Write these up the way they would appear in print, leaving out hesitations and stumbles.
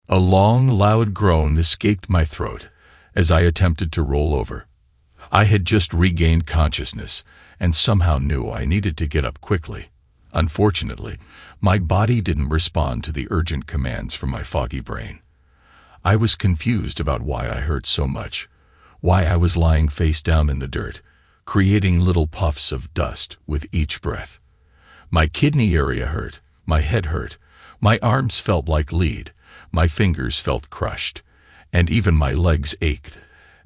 A long, loud groan escaped my throat as I attempted to roll over. I had just regained consciousness and somehow knew I needed to get up quickly. Unfortunately, my body didn't respond to the urgent commands from my foggy brain. I was confused about why I hurt so much, why I was lying face down in the dirt, creating little puffs of dust with each breath. My kidney area hurt, my head hurt, my arms felt like lead, my fingers felt crushed, and even my legs ached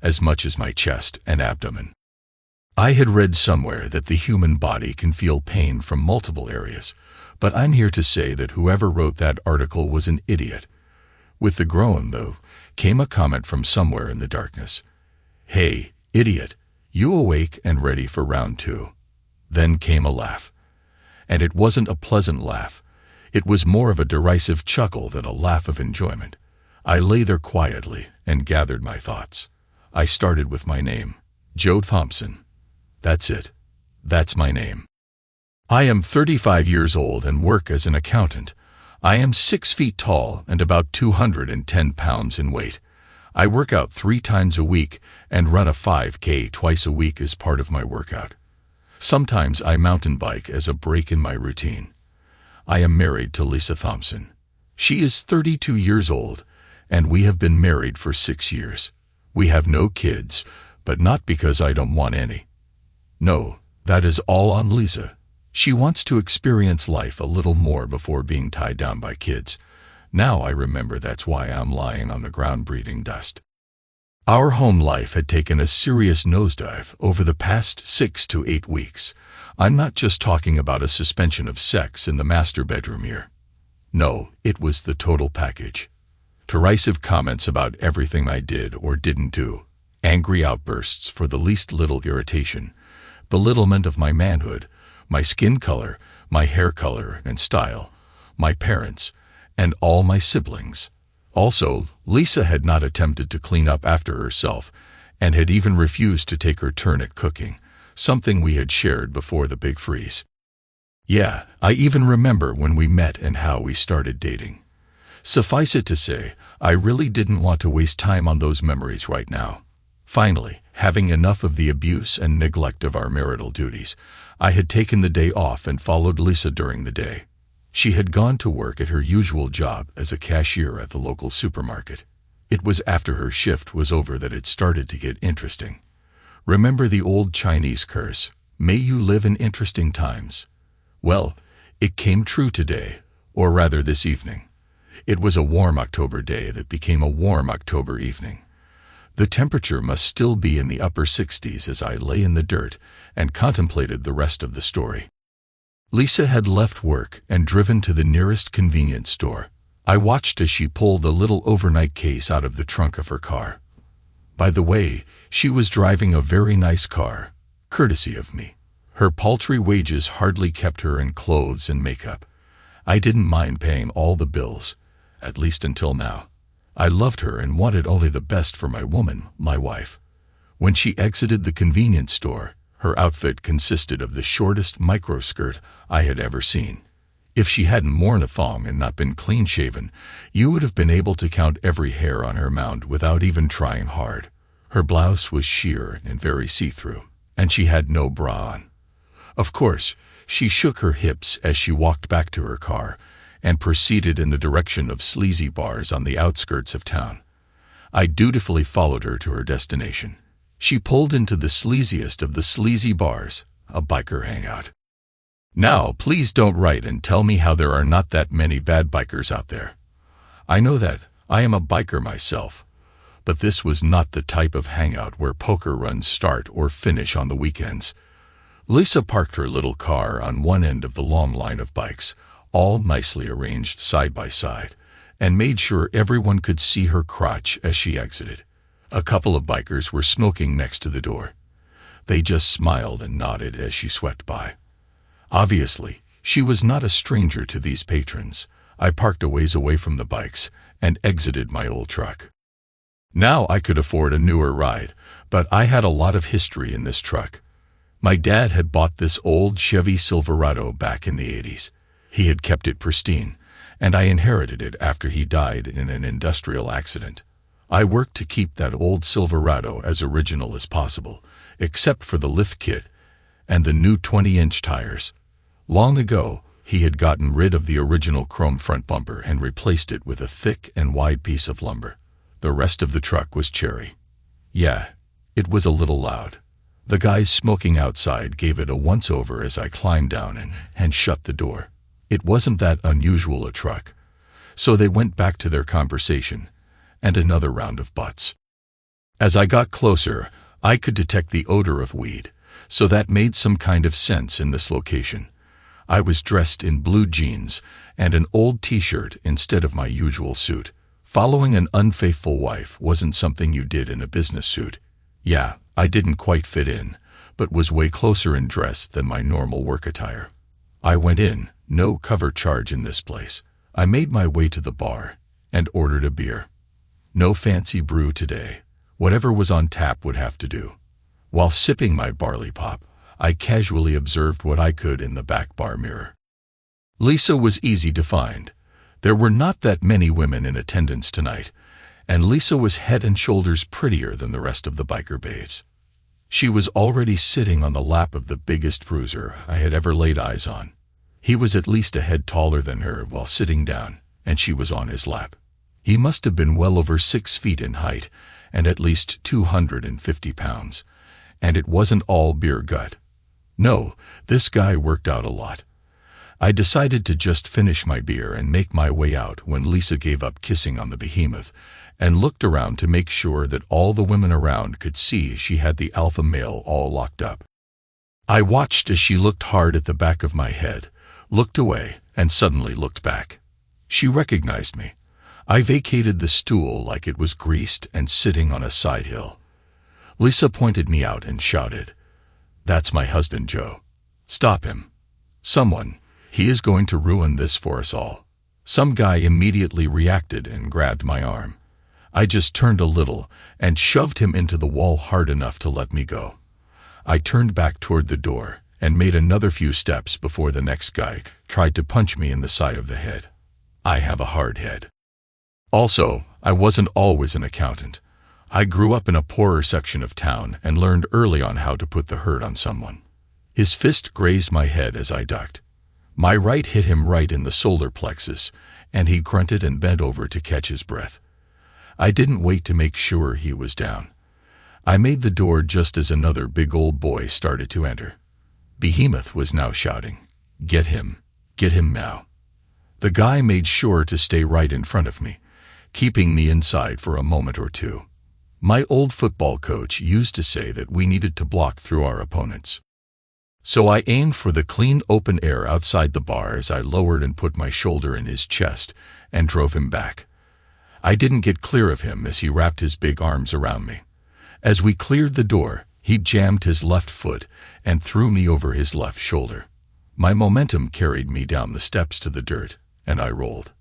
as much as my chest and abdomen. I had read somewhere that the human body can feel pain from multiple areas, but I'm here to say that whoever wrote that article was an idiot. With the groan, though, came a comment from somewhere in the darkness. "Hey, idiot, you awake and ready for round 2? Then came a laugh. And it wasn't a pleasant laugh. It was more of a derisive chuckle than a laugh of enjoyment. I lay there quietly and gathered my thoughts. I started with my name, Joe Thompson. That's it. That's my name. I am 35 years old and work as an accountant. I am 6 feet tall and about 210 pounds in weight. I work out 3 times a week and run a 5K twice a week as part of my workout. Sometimes I mountain bike as a break in my routine. I am married to Lisa Thompson. She is 32 years old, and we have been married for 6 years. We have no kids, but not because I don't want any. No, that is all on Lisa. She wants to experience life a little more before being tied down by kids. Now I remember that's why I'm lying on the ground breathing dust. Our home life had taken a serious nosedive over the past 6 to 8 weeks. I'm not just talking about a suspension of sex in the master bedroom here. No, it was the total package. Derisive comments about everything I did or didn't do, angry outbursts for the least little irritation, belittlement of my manhood, my skin color, my hair color and style, my parents, and all my siblings. Also, Lisa had not attempted to clean up after herself and had even refused to take her turn at cooking, something we had shared before the big freeze. Yeah, I even remember when we met and how we started dating. Suffice it to say, I really didn't want to waste time on those memories right now. Finally, having enough of the abuse and neglect of our marital duties, I had taken the day off and followed Lisa during the day. She had gone to work at her usual job as a cashier at the local supermarket. It was after her shift was over that it started to get interesting. Remember the old Chinese curse, "May you live in interesting times"? Well, it came true today, or rather this evening. It was a warm October day that became a warm October evening. The temperature must still be in the upper 60s as I lay in the dirt and contemplated the rest of the story. Lisa had left work and driven to the nearest convenience store. I watched as she pulled a little overnight case out of the trunk of her car. By the way, she was driving a very nice car, courtesy of me. Her paltry wages hardly kept her in clothes and makeup. I didn't mind paying all the bills, at least until now. I loved her and wanted only the best for my woman, my wife. When she exited the convenience store, her outfit consisted of the shortest microskirt I had ever seen. If she hadn't worn a thong and not been clean-shaven, you would have been able to count every hair on her mound without even trying hard. Her blouse was sheer and very see-through, and she had no bra on. Of course, she shook her hips as she walked back to her car and proceeded in the direction of sleazy bars on the outskirts of town. I dutifully followed her to her destination. She pulled into the sleaziest of the sleazy bars, a biker hangout. Now, please don't write and tell me how there are not that many bad bikers out there. I know that. I am a biker myself. But this was not the type of hangout where poker runs start or finish on the weekends. Lisa parked her little car on one end of the long line of bikes, all nicely arranged side by side, and made sure everyone could see her crotch as she exited. A couple of bikers were smoking next to the door. They just smiled and nodded as she swept by. Obviously, she was not a stranger to these patrons. I parked a ways away from the bikes and exited my old truck. Now I could afford a newer ride, but I had a lot of history in this truck. My dad had bought this old Chevy Silverado back in the 80s. He had kept it pristine, and I inherited it after he died in an industrial accident. I worked to keep that old Silverado as original as possible, except for the lift kit and the new 20-inch tires. Long ago, he had gotten rid of the original chrome front bumper and replaced it with a thick and wide piece of lumber. The rest of the truck was cherry. Yeah, it was a little loud. The guys smoking outside gave it a once-over as I climbed down and shut the door. It wasn't that unusual a truck, so they went back to their conversation and another round of butts. As I got closer, I could detect the odor of weed, so that made some kind of sense in this location. I was dressed in blue jeans and an old t-shirt instead of my usual suit. Following an unfaithful wife wasn't something you did in a business suit. Yeah, I didn't quite fit in, but was way closer in dress than my normal work attire. I went in, no cover charge in this place. I made my way to the bar and ordered a beer. No fancy brew today. Whatever was on tap would have to do. While sipping my barley pop, I casually observed what I could in the back bar mirror. Lisa was easy to find. There were not that many women in attendance tonight, and Lisa was head and shoulders prettier than the rest of the biker babes. She was already sitting on the lap of the biggest bruiser I had ever laid eyes on. He was at least a head taller than her while sitting down, and she was on his lap. He must have been well over 6 feet in height and at least 250 pounds, and it wasn't all beer gut. No, this guy worked out a lot. I decided to just finish my beer and make my way out when Lisa gave up kissing on the behemoth and looked around to make sure that all the women around could see she had the alpha male all locked up. I watched as she looked hard at the back of my head, looked away, and suddenly looked back. She recognized me. I vacated the stool like it was greased and sitting on a side hill. Lisa pointed me out and shouted, "That's my husband, Joe. Stop him. Someone. He is going to ruin this for us all." Some guy immediately reacted and grabbed my arm. I just turned a little and shoved him into the wall hard enough to let me go. I turned back toward the door and made another few steps before the next guy tried to punch me in the side of the head. I have a hard head. Also, I wasn't always an accountant. I grew up in a poorer section of town and learned early on how to put the hurt on someone. His fist grazed my head as I ducked. My right hit him right in the solar plexus, and he grunted and bent over to catch his breath. I didn't wait to make sure he was down. I made the door just as another big old boy started to enter. Behemoth was now shouting, get him now." The guy made sure to stay right in front of me, keeping me inside for a moment or two. My old football coach used to say that we needed to block through our opponents. So I aimed for the clean open air outside the bar as I lowered and put my shoulder in his chest and drove him back. I didn't get clear of him as he wrapped his big arms around me. As we cleared the door, he jammed his left foot and threw me over his left shoulder. My momentum carried me down the steps to the dirt, and I rolled.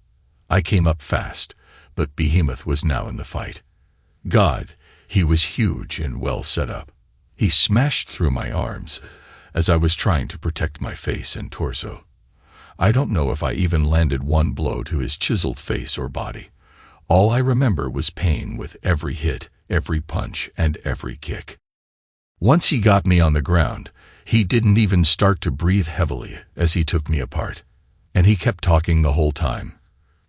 I came up fast, but Behemoth was now in the fight. God, he was huge and well set up. He smashed through my arms as I was trying to protect my face and torso. I don't know if I even landed one blow to his chiseled face or body. All I remember was pain with every hit, every punch, and every kick. Once he got me on the ground, he didn't even start to breathe heavily as he took me apart. And he kept talking the whole time.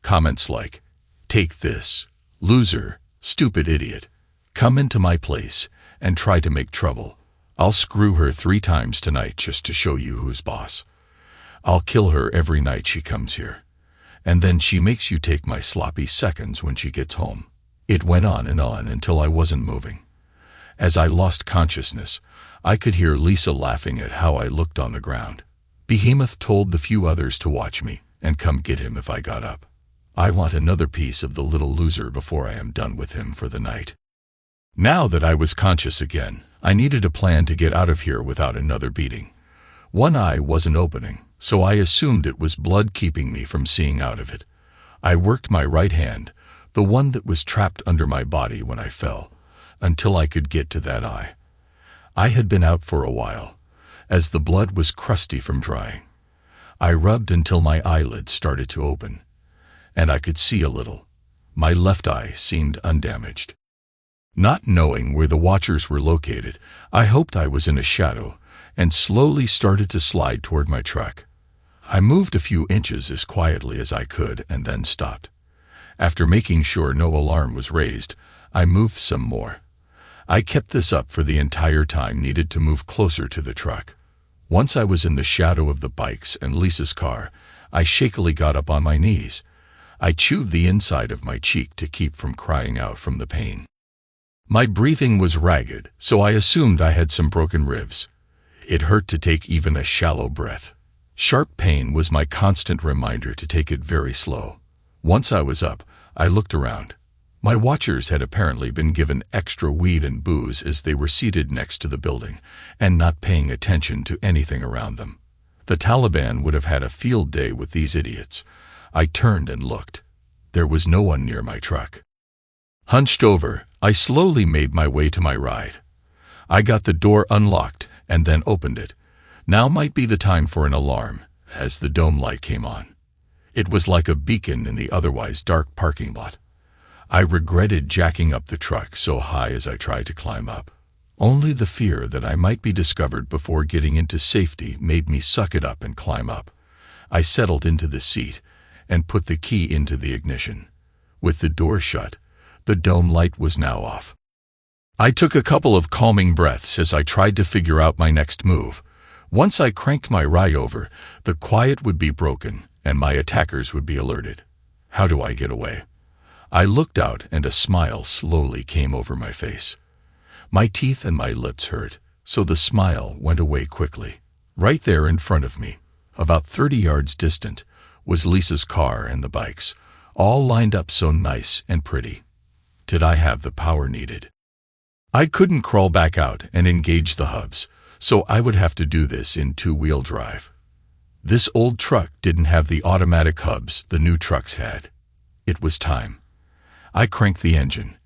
Comments like, "Take this, loser, stupid idiot. Come into my place and try to make trouble. I'll screw her 3 times tonight just to show you who's boss. I'll kill her every night she comes here. And then she makes you take my sloppy seconds when she gets home." It went on until I wasn't moving. As I lost consciousness, I could hear Lisa laughing at how I looked on the ground. Behemoth told the few others to watch me and come get him if I got up. I want another piece of the little loser before I am done with him for the night. Now that I was conscious again, I needed a plan to get out of here without another beating. One eye wasn't opening, so I assumed it was blood keeping me from seeing out of it. I worked my right hand, the one that was trapped under my body when I fell, until I could get to that eye. I had been out for a while, as the blood was crusty from drying. I rubbed until my eyelids started to open. and I could see a little. My left eye seemed undamaged. Not knowing where the watchers were located, I hoped I was in a shadow and slowly started to slide toward my truck. I moved a few inches as quietly as I could and then stopped. After making sure no alarm was raised, I moved some more. I kept this up for the entire time needed to move closer to the truck. Once I was in the shadow of the bikes and Lisa's car, I shakily got up on my knees. I chewed the inside of my cheek to keep from crying out from the pain. My breathing was ragged, so I assumed I had some broken ribs. It hurt to take even a shallow breath. Sharp pain was my constant reminder to take it very slow. Once I was up, I looked around. My watchers had apparently been given extra weed and booze as they were seated next to the building and not paying attention to anything around them. The Taliban would have had a field day with these idiots. I turned and looked. There was no one near my truck. Hunched over, I slowly made my way to my ride. I got the door unlocked and then opened it. Now might be the time for an alarm, as the dome light came on. It was like a beacon in the otherwise dark parking lot. I regretted jacking up the truck so high as I tried to climb up. Only the fear that I might be discovered before getting into safety made me suck it up and climb up. I settled into the seat and put the key into the ignition. With the door shut, the dome light was now off. I took a couple of calming breaths as I tried to figure out my next move. Once I cranked my ride over, the quiet would be broken and my attackers would be alerted. How do I get away? I looked out and a smile slowly came over my face. My teeth and my lips hurt, so the smile went away quickly. Right there in front of me, about 30 yards distant, was Lisa's car and the bikes, all lined up so nice and pretty. Did I have the power needed? I couldn't crawl back out and engage the hubs, so I would have to do this in two-wheel drive. This old truck didn't have the automatic hubs the new trucks had. It was time. I cranked the engine,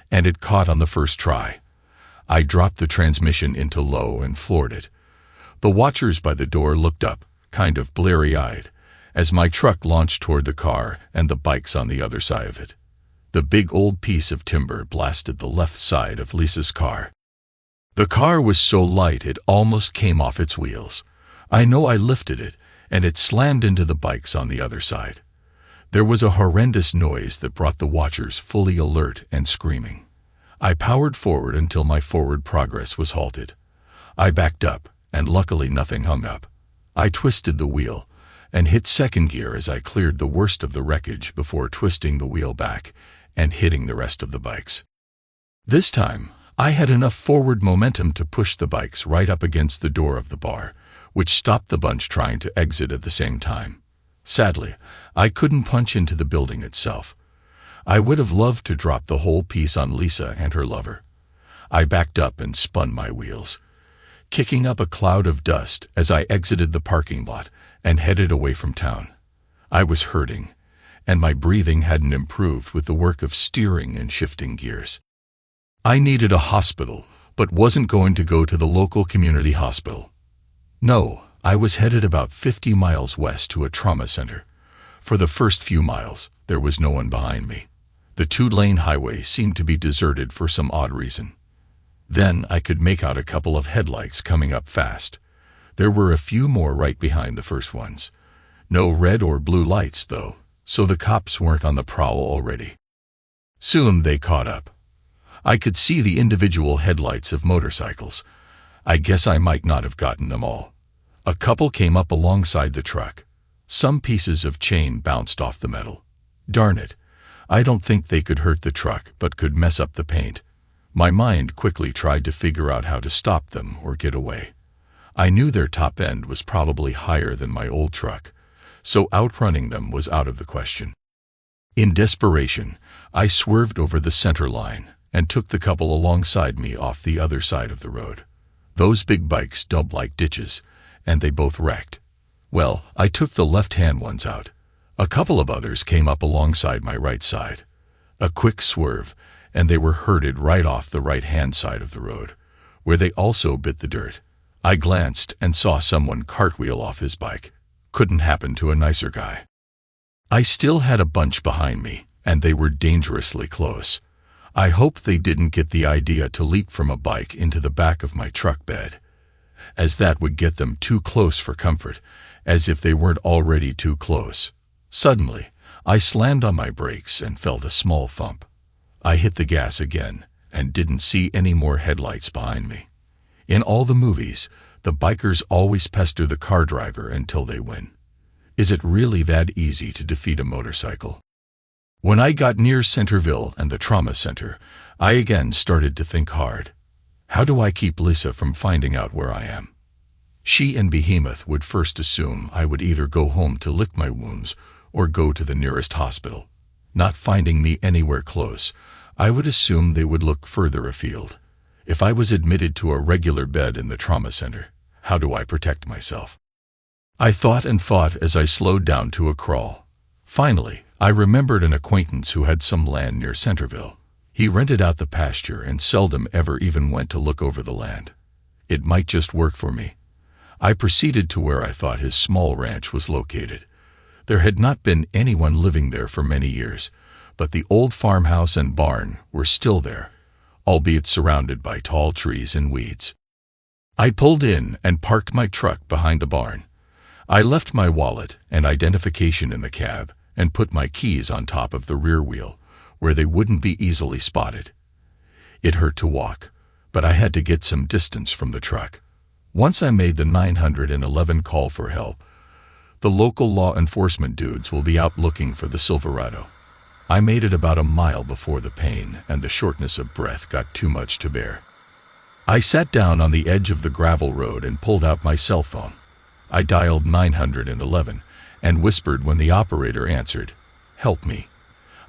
and it caught on the first try. I dropped the transmission into low and floored it. The watchers by the door looked up, kind of bleary-eyed, as my truck launched toward the car and the bikes on the other side of it. The big old piece of timber blasted the left side of Lisa's car. The car was so light it almost came off its wheels. I know I lifted it, and it slammed into the bikes on the other side. There was a horrendous noise that brought the watchers fully alert and screaming. I powered forward until my forward progress was halted. I backed up, and luckily nothing hung up. I twisted the wheel and hit second gear as I cleared the worst of the wreckage before twisting the wheel back and hitting the rest of the bikes. This time, I had enough forward momentum to push the bikes right up against the door of the bar, which stopped the bunch trying to exit at the same time. Sadly, I couldn't punch into the building itself. I would have loved to drop the whole piece on Lisa and her lover. I backed up and spun my wheels, kicking up a cloud of dust as I exited the parking lot and headed away from town. I was hurting, and my breathing hadn't improved with the work of steering and shifting gears. I needed a hospital, but wasn't going to go to the local community hospital. No, I was headed about 50 miles west to a trauma center. For the first few miles, there was no one behind me. The two-lane highway seemed to be deserted for some odd reason. Then I could make out a couple of headlights coming up fast. There were a few more right behind the first ones. No red or blue lights, though, so the cops weren't on the prowl already. Soon they caught up. I could see the individual headlights of motorcycles. I guess I might not have gotten them all. A couple came up alongside the truck. Some pieces of chain bounced off the metal. Darn it. I don't think they could hurt the truck, but could mess up the paint. My mind quickly tried to figure out how to stop them or get away. I knew their top end was probably higher than my old truck, so outrunning them was out of the question. In desperation, I swerved over the center line and took the couple alongside me off the other side of the road. Those big bikes don't like ditches, and they both wrecked. Well, I took the left-hand ones out. A couple of others came up alongside my right side. A quick swerve, and they were herded right off the right-hand side of the road, where they also bit the dirt. I glanced and saw someone cartwheel off his bike. Couldn't happen to a nicer guy. I still had a bunch behind me, and they were dangerously close. I hoped they didn't get the idea to leap from a bike into the back of my truck bed, as that would get them too close for comfort, as if they weren't already too close. Suddenly, I slammed on my brakes and felt a small thump. I hit the gas again and didn't see any more headlights behind me. In all the movies, the bikers always pester the car driver until they win. Is it really that easy to defeat a motorcycle? When I got near Centerville and the trauma center, I again started to think hard. How do I keep Lisa from finding out where I am? She and Behemoth would first assume I would either go home to lick my wounds or go to the nearest hospital. Not finding me anywhere close, I would assume they would look further afield. If I was admitted to a regular bed in the trauma center, how do I protect myself? I thought and thought as I slowed down to a crawl. Finally, I remembered an acquaintance who had some land near Centerville. He rented out the pasture and seldom ever even went to look over the land. It might just work for me. I proceeded to where I thought his small ranch was located. There had not been anyone living there for many years, but the old farmhouse and barn were still there, albeit surrounded by tall trees and weeds. I pulled in and parked my truck behind the barn. I left my wallet and identification in the cab and put my keys on top of the rear wheel, where they wouldn't be easily spotted. It hurt to walk, but I had to get some distance from the truck. Once I made the 911 call for help, the local law enforcement dudes will be out looking for the Silverado. I made it about a mile before the pain and the shortness of breath got too much to bear. I sat down on the edge of the gravel road and pulled out my cell phone. I dialed 911 and whispered when the operator answered, "Help me.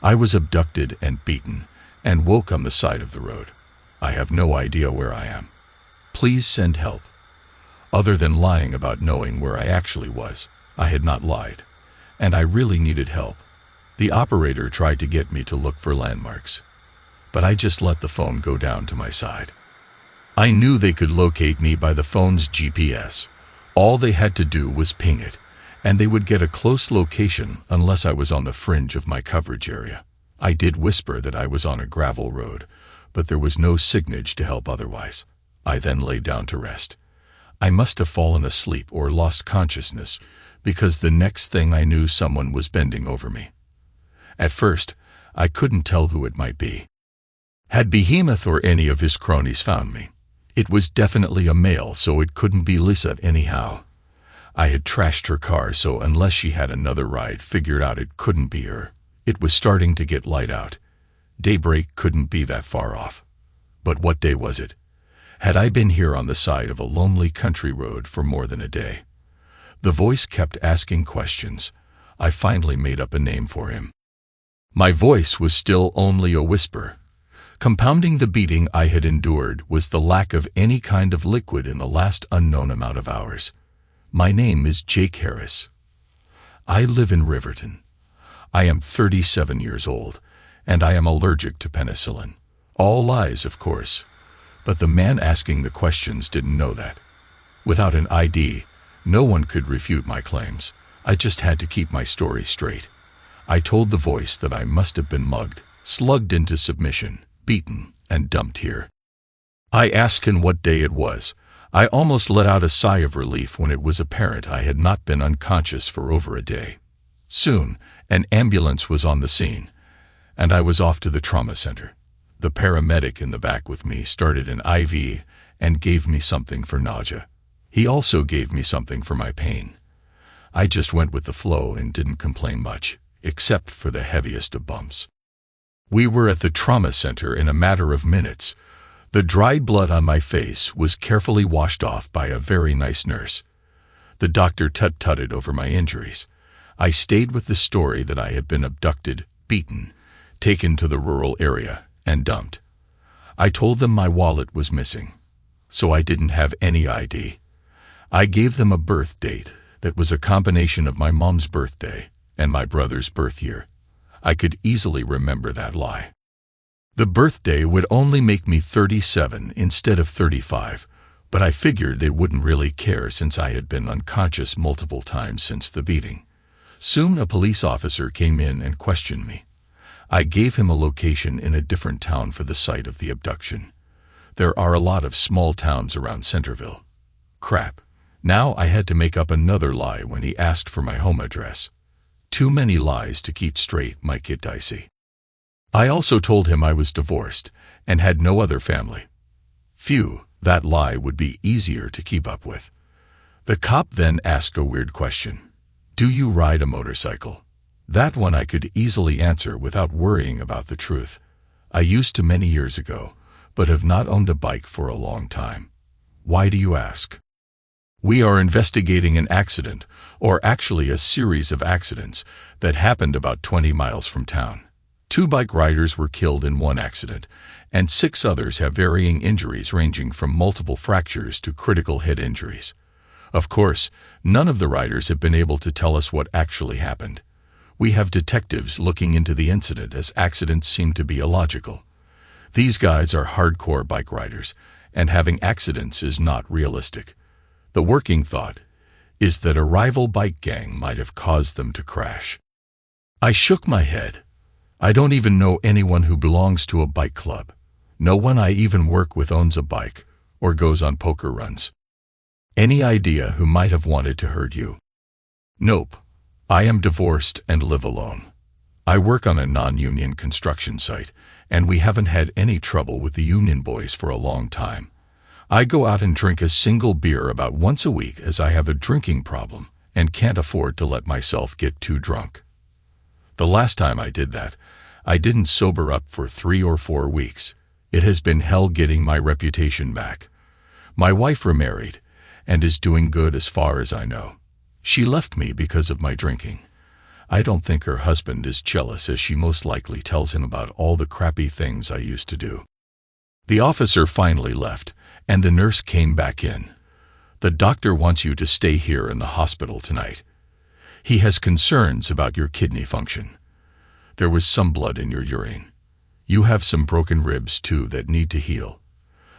I was abducted and beaten and woke on the side of the road. I have no idea where I am. Please send help." Other than lying about knowing where I actually was, I had not lied, and I really needed help. The operator tried to get me to look for landmarks, but I just let the phone go down to my side. I knew they could locate me by the phone's GPS. All they had to do was ping it, and they would get a close location unless I was on the fringe of my coverage area. I did whisper that I was on a gravel road, but there was no signage to help otherwise. I then lay down to rest. I must have fallen asleep or lost consciousness, because the next thing I knew someone was bending over me. At first, I couldn't tell who it might be. Had Behemoth or any of his cronies found me? It was definitely a male, so it couldn't be Lisa anyhow. I had trashed her car, so unless she had another ride, figured out it couldn't be her. It was starting to get light out. Daybreak couldn't be that far off. But what day was it? Had I been here on the side of a lonely country road for more than a day? The voice kept asking questions. I finally made up a name for him. My voice was still only a whisper. Compounding the beating I had endured was the lack of any kind of liquid in the last unknown amount of hours. My name is Jake Harris. I live in Riverton. I am 37 years old, and I am allergic to penicillin. All lies, of course, but the man asking the questions didn't know that. Without an ID, no one could refute my claims. I just had to keep my story straight. I told the voice that I must have been mugged, slugged into submission, beaten, and dumped here. I asked him what day it was. I almost let out a sigh of relief when it was apparent I had not been unconscious for over a day. Soon, an ambulance was on the scene, and I was off to the trauma center. The paramedic in the back with me started an IV and gave me something for nausea. He also gave me something for my pain. I just went with the flow and didn't complain much, except for the heaviest of bumps. We were at the trauma center in a matter of minutes. The dried blood on my face was carefully washed off by a very nice nurse. The doctor tut-tutted over my injuries. I stayed with the story that I had been abducted, beaten, taken to the rural area, and dumped. I told them my wallet was missing, so I didn't have any ID. I gave them a birth date that was a combination of my mom's birthday and my brother's birth year. I could easily remember that lie. The birthday would only make me 37 instead of 35, but I figured they wouldn't really care since I had been unconscious multiple times since the beating. Soon a police officer came in and questioned me. I gave him a location in a different town for the site of the abduction. There are a lot of small towns around Centerville. Crap. Now I had to make up another lie when he asked for my home address. Too many lies to keep straight, my kid Dicey. I also told him I was divorced and had no other family. Phew, that lie would be easier to keep up with. The cop then asked a weird question. Do you ride a motorcycle? That one I could easily answer without worrying about the truth. I used to many years ago, but have not owned a bike for a long time. Why do you ask? We are investigating an accident, or actually a series of accidents, that happened about 20 miles from town. 2 bike riders were killed in one accident, and 6 others have varying injuries ranging from multiple fractures to critical head injuries. Of course, none of the riders have been able to tell us what actually happened. We have detectives looking into the incident as accidents seem to be illogical. These guys are hardcore bike riders, and having accidents is not realistic. The working thought is that a rival bike gang might have caused them to crash. I shook my head. I don't even know anyone who belongs to a bike club. No one I even work with owns a bike or goes on poker runs. Any idea who might have wanted to hurt you? Nope. I am divorced and live alone. I work on a non-union construction site, and we haven't had any trouble with the union boys for a long time. I go out and drink a single beer about once a week as I have a drinking problem and can't afford to let myself get too drunk. The last time I did that, I didn't sober up for 3 or 4 weeks. It has been hell getting my reputation back. My wife remarried and is doing good as far as I know. She left me because of my drinking. I don't think her husband is jealous, as she most likely tells him about all the crappy things I used to do. The officer finally left, and the nurse came back in. The doctor wants you to stay here in the hospital tonight. He has concerns about your kidney function. There was some blood in your urine. You have some broken ribs too that need to heal.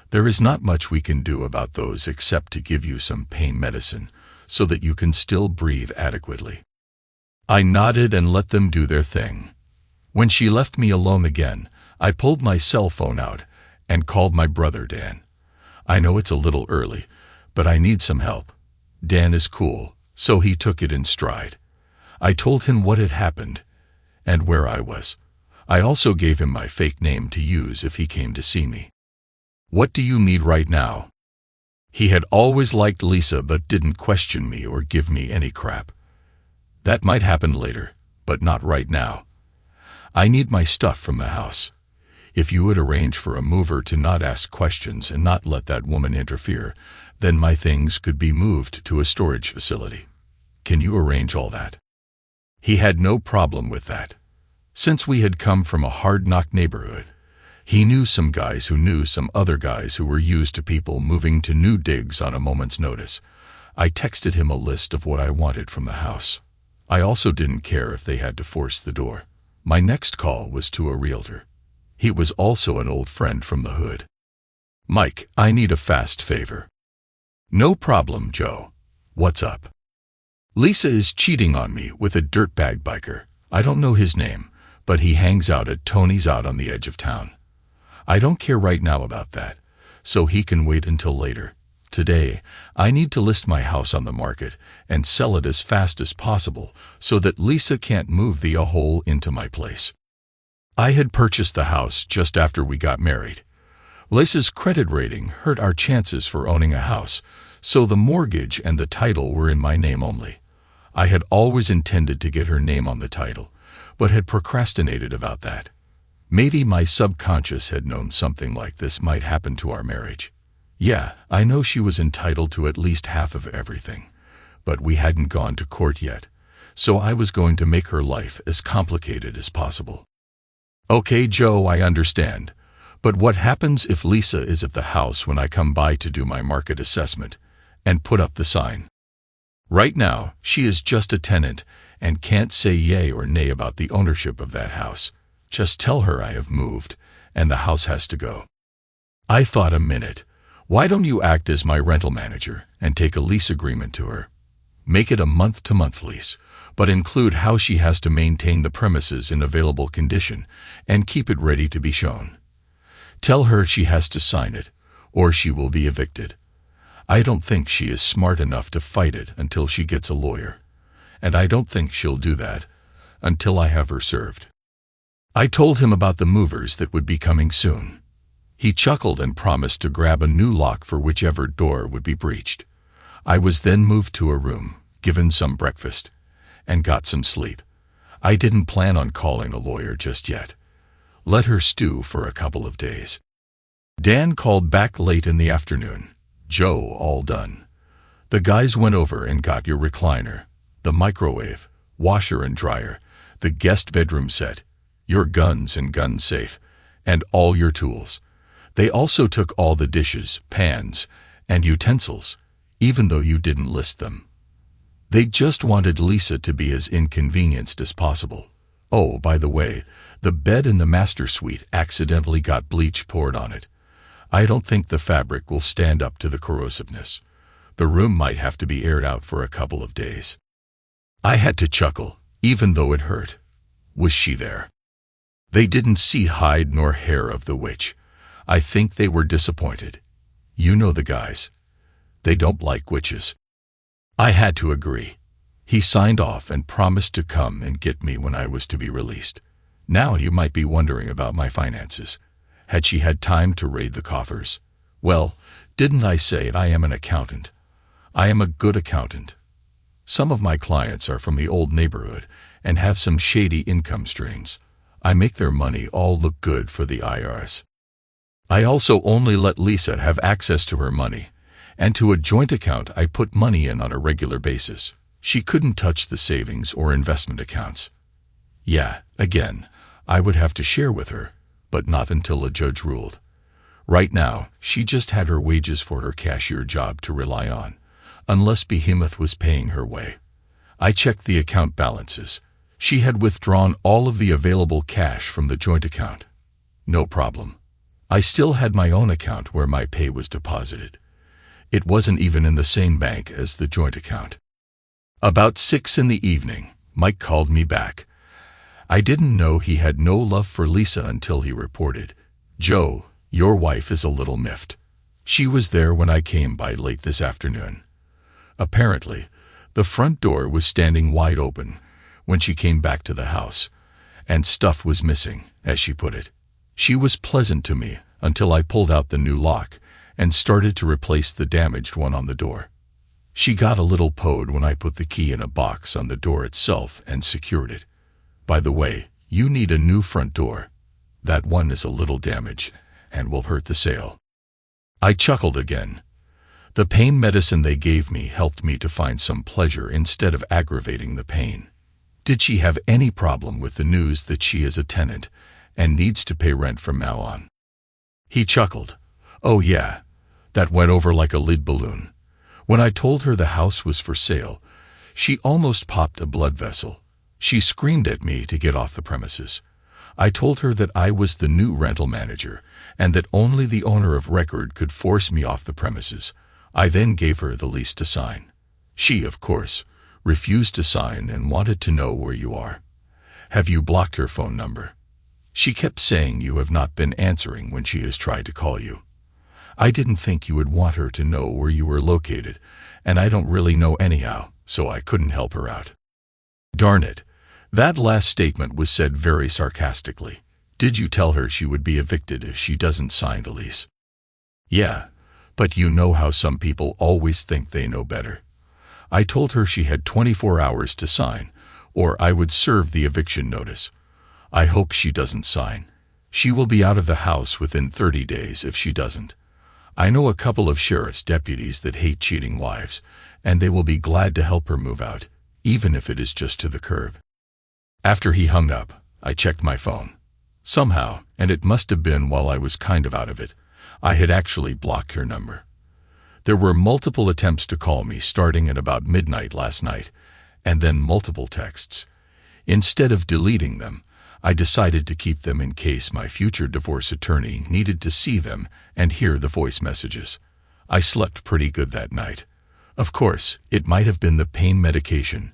There is not much we can do about those except to give you some pain medicine so that you can still breathe adequately. I nodded and let them do their thing. When she left me alone again, I pulled my cell phone out and called my brother Dan. I know it's a little early, but I need some help. Dan is cool, so he took it in stride. I told him what had happened and where I was. I also gave him my fake name to use if he came to see me. What do you need right now? He had always liked Lisa but didn't question me or give me any crap. That might happen later, but not right now. I need my stuff from the house. If you would arrange for a mover to not ask questions and not let that woman interfere, then my things could be moved to a storage facility. Can you arrange all that? He had no problem with that. Since we had come from a hard-knock neighborhood, he knew some guys who knew some other guys who were used to people moving to new digs on a moment's notice. I texted him a list of what I wanted from the house. I also didn't care if they had to force the door. My next call was to a realtor. He was also an old friend from the hood. Mike, I need a fast favor. No problem, Joe. What's up? Lisa is cheating on me with a dirtbag biker. I don't know his name, but he hangs out at Tony's out on the edge of town. I don't care right now about that, so he can wait until later. Today, I need to list my house on the market and sell it as fast as possible so that Lisa can't move the a-hole into my place. I had purchased the house just after we got married. Lisa's credit rating hurt our chances for owning a house, so the mortgage and the title were in my name only. I had always intended to get her name on the title, but had procrastinated about that. Maybe my subconscious had known something like this might happen to our marriage. Yeah, I know she was entitled to at least half of everything, but we hadn't gone to court yet, so I was going to make her life as complicated as possible. Okay, Joe, I understand, but what happens if Lisa is at the house when I come by to do my market assessment and put up the sign? Right now, she is just a tenant and can't say yay or nay about the ownership of that house. Just tell her I have moved, and the house has to go. I thought a minute. Why don't you act as my rental manager and take a lease agreement to her? Make it a month-to-month lease, but include how she has to maintain the premises in available condition and keep it ready to be shown. Tell her she has to sign it, or she will be evicted. I don't think she is smart enough to fight it until she gets a lawyer, and I don't think she'll do that until I have her served. I told him about the movers that would be coming soon. He chuckled and promised to grab a new lock for whichever door would be breached. I was then moved to a room, given some breakfast, and got some sleep. I didn't plan on calling a lawyer just yet. Let her stew for a couple of days. Dan called back late in the afternoon. Joe, all done. The guys went over and got your recliner, the microwave, washer and dryer, the guest bedroom set, your guns and gun safe, and all your tools. They also took all the dishes, pans, and utensils, even though you didn't list them. They just wanted Lisa to be as inconvenienced as possible. Oh, by the way, the bed in the master suite accidentally got bleach poured on it. I don't think the fabric will stand up to the corrosiveness. The room might have to be aired out for a couple of days. I had to chuckle, even though it hurt. Was she there? They didn't see hide nor hair of the witch. I think they were disappointed. You know the guys. They don't like witches. I had to agree. He signed off and promised to come and get me when I was to be released. Now you might be wondering about my finances. Had she had time to raid the coffers? Well, didn't I say I am an accountant? I am a good accountant. Some of my clients are from the old neighborhood and have some shady income streams. I make their money all look good for the IRS. I also only let Lisa have access to her money, and to a joint account I put money in on a regular basis. She couldn't touch the savings or investment accounts. Yeah, again, I would have to share with her, but not until a judge ruled. Right now, she just had her wages for her cashier job to rely on, unless Behemoth was paying her way. I checked the account balances. She had withdrawn all of the available cash from the joint account. No problem. I still had my own account where my pay was deposited. It wasn't even in the same bank as the joint account. About 6 in the evening, Mike called me back. I didn't know he had no love for Lisa until he reported, "Joe, your wife is a little miffed. She was there when I came by late this afternoon." Apparently, the front door was standing wide open when she came back to the house, and stuff was missing, as she put it. She was pleasant to me until I pulled out the new lock and started to replace the damaged one on the door. She got a little pawed when I put the key in a box on the door itself and secured it. By the way, you need a new front door. That one is a little damaged and will hurt the sale. I chuckled again. The pain medicine they gave me helped me to find some pleasure instead of aggravating the pain. Did she have any problem with the news that she is a tenant and needs to pay rent from now on? He chuckled. Oh yeah, that went over like a lead balloon. When I told her the house was for sale, she almost popped a blood vessel. She screamed at me to get off the premises. I told her that I was the new rental manager and that only the owner of record could force me off the premises. I then gave her the lease to sign. She, of course, refused to sign and wanted to know where you are. Have you blocked her phone number? She kept saying you have not been answering when she has tried to call you. I didn't think you would want her to know where you were located, and I don't really know anyhow, so I couldn't help her out. Darn it. That last statement was said very sarcastically. Did you tell her she would be evicted if she doesn't sign the lease? Yeah, but you know how some people always think they know better. I told her she had 24 hours to sign, or I would serve the eviction notice. I hope she doesn't sign. She will be out of the house within 30 days if she doesn't. I know a couple of sheriff's deputies that hate cheating wives, and they will be glad to help her move out, even if it is just to the curb. After he hung up, I checked my phone. Somehow, and it must have been while I was kind of out of it, I had actually blocked her number. There were multiple attempts to call me starting at about midnight last night, and then multiple texts. Instead of deleting them, I decided to keep them in case my future divorce attorney needed to see them and hear the voice messages. I slept pretty good that night. Of course, it might have been the pain medication,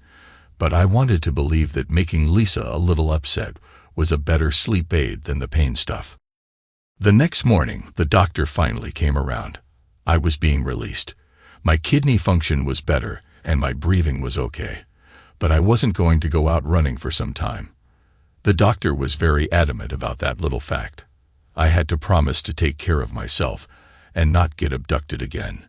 but I wanted to believe that making Lisa a little upset was a better sleep aid than the pain stuff. The next morning, the doctor finally came around. I was being released. My kidney function was better, and my breathing was okay. But I wasn't going to go out running for some time. The doctor was very adamant about that little fact. I had to promise to take care of myself and not get abducted again.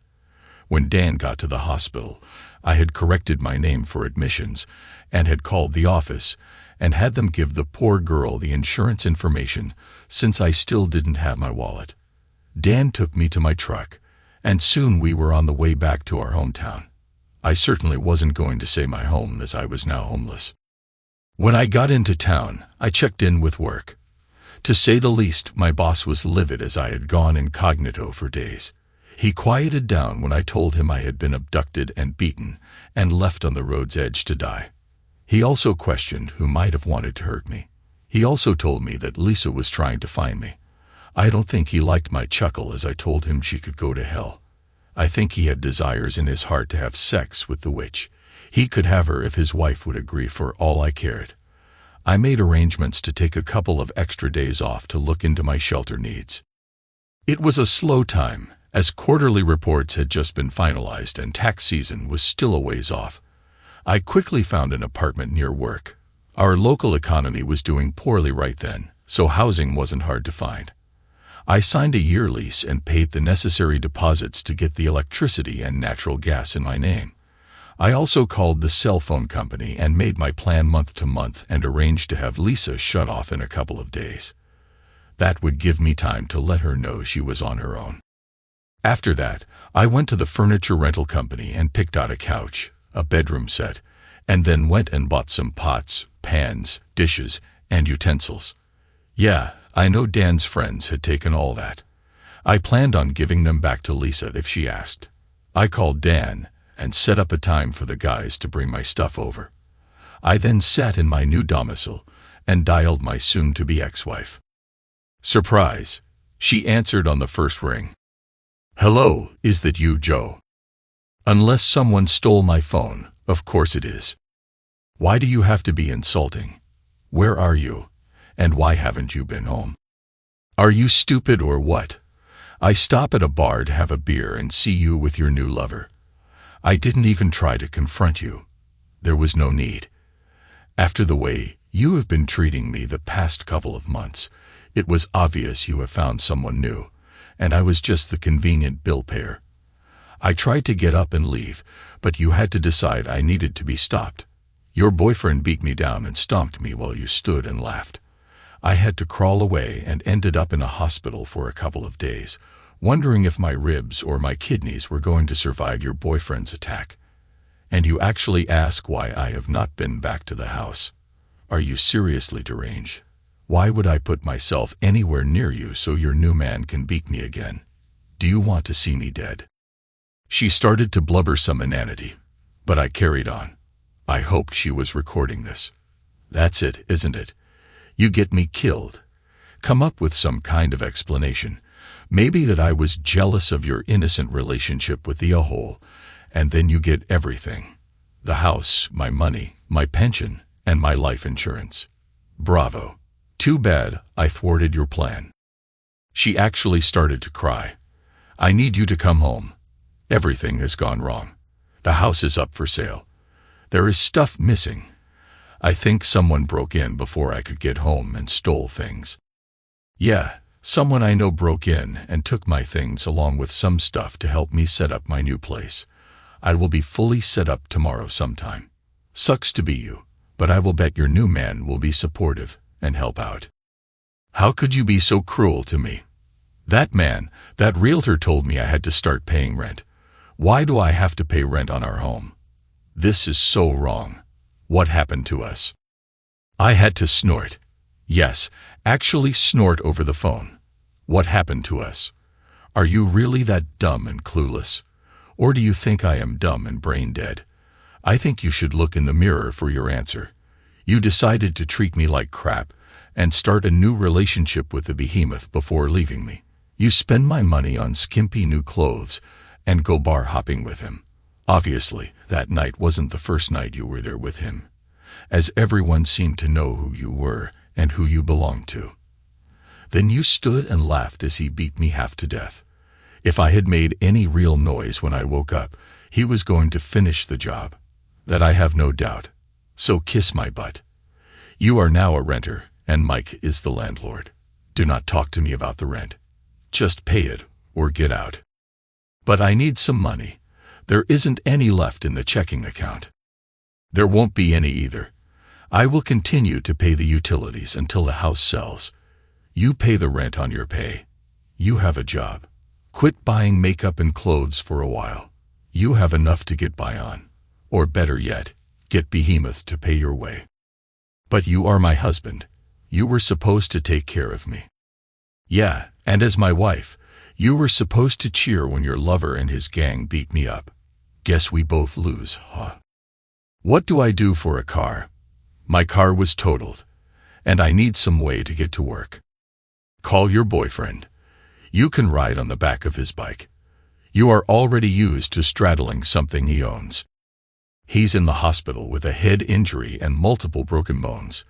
When Dan got to the hospital, I had corrected my name for admissions and had called the office and had them give the poor girl the insurance information since I still didn't have my wallet. Dan took me to my truck, and soon we were on the way back to our hometown. I certainly wasn't going to say my home, as I was now homeless. When I got into town, I checked in with work. To say the least, my boss was livid as I had gone incognito for days. He quieted down when I told him I had been abducted and beaten and left on the road's edge to die. He also questioned who might have wanted to hurt me. He also told me that Lisa was trying to find me. I don't think he liked my chuckle as I told him she could go to hell. I think he had desires in his heart to have sex with the witch. He could have her if his wife would agree, for all I cared. I made arrangements to take a couple of extra days off to look into my shelter needs. It was a slow time, as quarterly reports had just been finalized and tax season was still a ways off. I quickly found an apartment near work. Our local economy was doing poorly right then, so housing wasn't hard to find. I signed a year lease and paid the necessary deposits to get the electricity and natural gas in my name. I also called the cell phone company and made my plan month to month and arranged to have Lisa shut off in a couple of days. That would give me time to let her know she was on her own. After that, I went to the furniture rental company and picked out a couch, a bedroom set, and then went and bought some pots, pans, dishes, and utensils. Yeah, I know Dan's friends had taken all that. I planned on giving them back to Lisa if she asked. I called Dan and set up a time for the guys to bring my stuff over. I then sat in my new domicile and dialed my soon-to-be ex-wife. Surprise! She answered on the first ring. "Hello, is that you, Joe?" "Unless someone stole my phone, of course it is." "Why do you have to be insulting? Where are you? And why haven't you been home? Are you stupid or what? I stop at a bar to have a beer and see you with your new lover. I didn't even try to confront you. There was no need. After the way you have been treating me the past couple of months, it was obvious you have found someone new, and I was just the convenient bill payer. I tried to get up and leave, but you had to decide I needed to be stopped. Your boyfriend beat me down and stomped me while you stood and laughed. I had to crawl away and ended up in a hospital for a couple of days, wondering if my ribs or my kidneys were going to survive your boyfriend's attack. And you actually ask why I have not been back to the house. Are you seriously deranged? Why would I put myself anywhere near you so your new man can beat me again? Do you want to see me dead?" She started to blubber some inanity, but I carried on. I hoped she was recording this. "That's it, isn't it? You get me killed. Come up with some kind of explanation. Maybe that I was jealous of your innocent relationship with the a-hole, and then you get everything. The house, my money, my pension, and my life insurance. Bravo. Too bad I thwarted your plan." She actually started to cry. "I need you to come home. Everything has gone wrong. The house is up for sale. There is stuff missing. I think someone broke in before I could get home and stole things." "Yeah, someone I know broke in and took my things along with some stuff to help me set up my new place. I will be fully set up tomorrow sometime. Sucks to be you, but I will bet your new man will be supportive and help out." "How could you be so cruel to me? That man, that realtor told me I had to start paying rent. Why do I have to pay rent on our home? This is so wrong. What happened to us?" I had to snort. Yes, actually snort over the phone. What happened to us? Are you really that dumb and clueless? Or do you think I am dumb and brain dead? I think you should look in the mirror for your answer. You decided to treat me like crap and start a new relationship with the behemoth before leaving me. You spend my money on skimpy new clothes and go bar hopping with him. Obviously, that night wasn't the first night you were there with him. as everyone seemed to know who you were and who you belonged to. Then you stood and laughed as he beat me half to death. If I had made any real noise when I woke up, he was going to finish the job. That I have no doubt. So kiss my butt. You are now a renter, and Mike is the landlord. Do not talk to me about the rent. Just pay it, or get out. But I need some money. There isn't any left in the checking account. There won't be any either. I will continue to pay the utilities until the house sells. You pay the rent on your pay. You have a job. Quit buying makeup and clothes for a while. You have enough to get by on. Or better yet, get Behemoth to pay your way. But you are my husband. You were supposed to take care of me. Yeah, and as my wife, you were supposed to cheer when your lover and his gang beat me up. Guess we both lose, huh? What do I do for a car? My car was totaled, and I need some way to get to work. Call your boyfriend. You can ride on the back of his bike. You are already used to straddling something he owns. He's in the hospital with a head injury and multiple broken bones.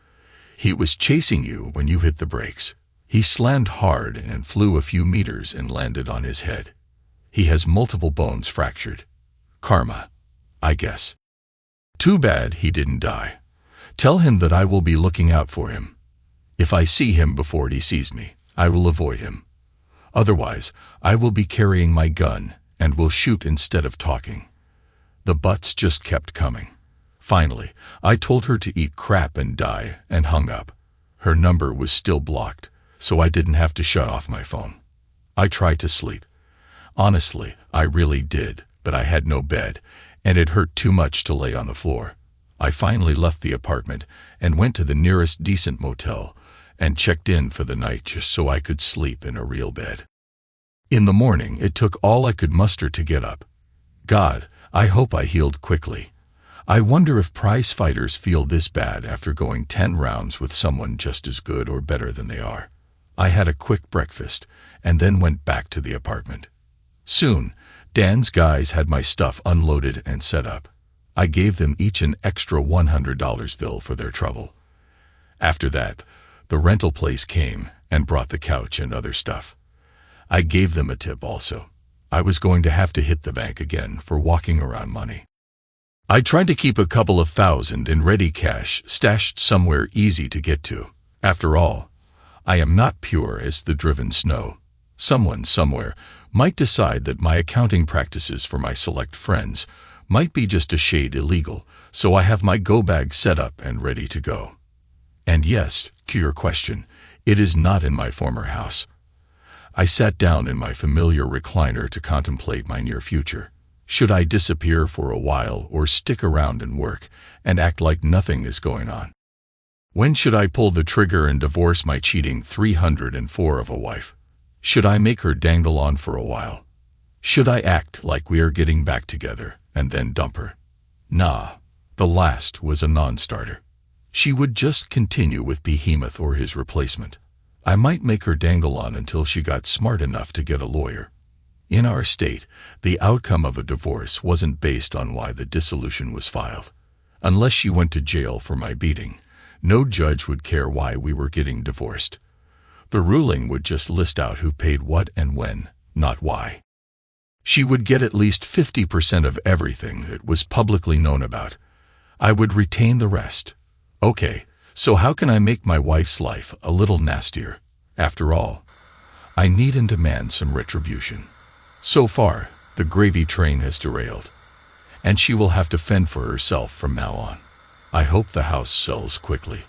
He was chasing you when you hit the brakes. He slammed hard and flew a few meters and landed on his head. He has multiple bones fractured. Karma, I guess. Too bad he didn't die. Tell him that I will be looking out for him. If I see him before he sees me, I will avoid him. Otherwise, I will be carrying my gun and will shoot instead of talking. The butts just kept coming. Finally, I told her to eat crap and die and hung up. Her number was still blocked, so I didn't have to shut off my phone. I tried to sleep. Honestly, I really did, but I had no bed, and it hurt too much to lay on the floor. I finally left the apartment and went to the nearest decent motel and checked in for the night just so I could sleep in a real bed. In the morning, it took all I could muster to get up. God, I hope I healed quickly. I wonder if prize fighters feel this bad after going 10 rounds with someone just as good or better than they are. I had a quick breakfast and then went back to the apartment. Soon, Dan's guys had my stuff unloaded and set up. I gave them each an extra $100 bill for their trouble. After that, the rental place came and brought the couch and other stuff. I gave them a tip also. I was going to have to hit the bank again for walking around money. I tried to keep a couple of thousand in ready cash stashed somewhere easy to get to. After all, I am not pure as the driven snow. Someone somewhere might decide that my accounting practices for my select friends might be just a shade illegal, so I have my go bag set up and ready to go. And yes, to your question, it is not in my former house. I sat down in my familiar recliner to contemplate my near future. Should I disappear for a while or stick around and work and act like nothing is going on? When should I pull the trigger and divorce my cheating 304 of a wife? Should I make her dangle on for a while? Should I act like we are getting back together and then dump her? Nah, the last was a non-starter. She would just continue with Behemoth or his replacement. I might make her dangle on until she got smart enough to get a lawyer. In our state, the outcome of a divorce wasn't based on why the dissolution was filed. Unless she went to jail for my beating, no judge would care why we were getting divorced. The ruling would just list out who paid what and when, not why. She would get at least 50% of everything that was publicly known about. I would retain the rest. Okay, so how can I make my wife's life a little nastier? After all, I need and demand some retribution. So far, the gravy train has derailed, and she will have to fend for herself from now on. I hope the house sells quickly.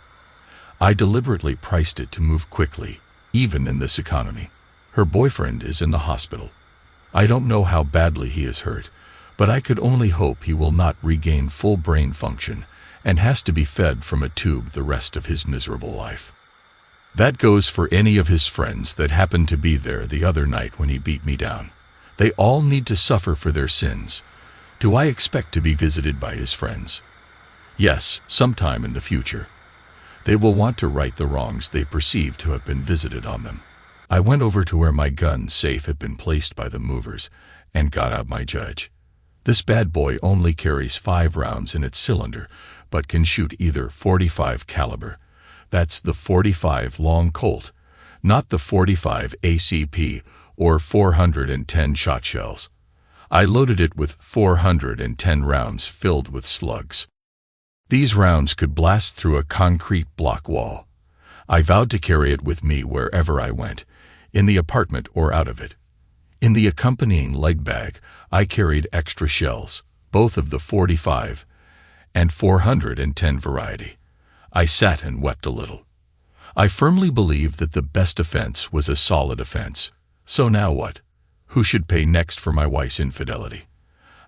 I deliberately priced it to move quickly, even in this economy. Her boyfriend is in the hospital. I don't know how badly he is hurt, but I could only hope he will not regain full brain function and has to be fed from a tube the rest of his miserable life. That goes for any of his friends that happened to be there the other night when he beat me down. They all need to suffer for their sins. Do I expect to be visited by his friends? Yes, sometime in the future. They will want to right the wrongs they perceive to have been visited on them. I went over to where my gun safe had been placed by the movers and got out my judge. This bad boy only carries 5 rounds in its cylinder, but can shoot either .45 caliber. That's the .45 long Colt, not the .45 ACP or 410 shot shells. I loaded it with 410 rounds filled with slugs. These rounds could blast through a concrete block wall. I vowed to carry it with me wherever I went, in the apartment or out of it. In the accompanying leg bag, I carried extra shells, both of the .45 and 410 variety. I sat and wept a little. I firmly believe that the best offense was a solid offense. So now what? Who should pay next for my wife's infidelity?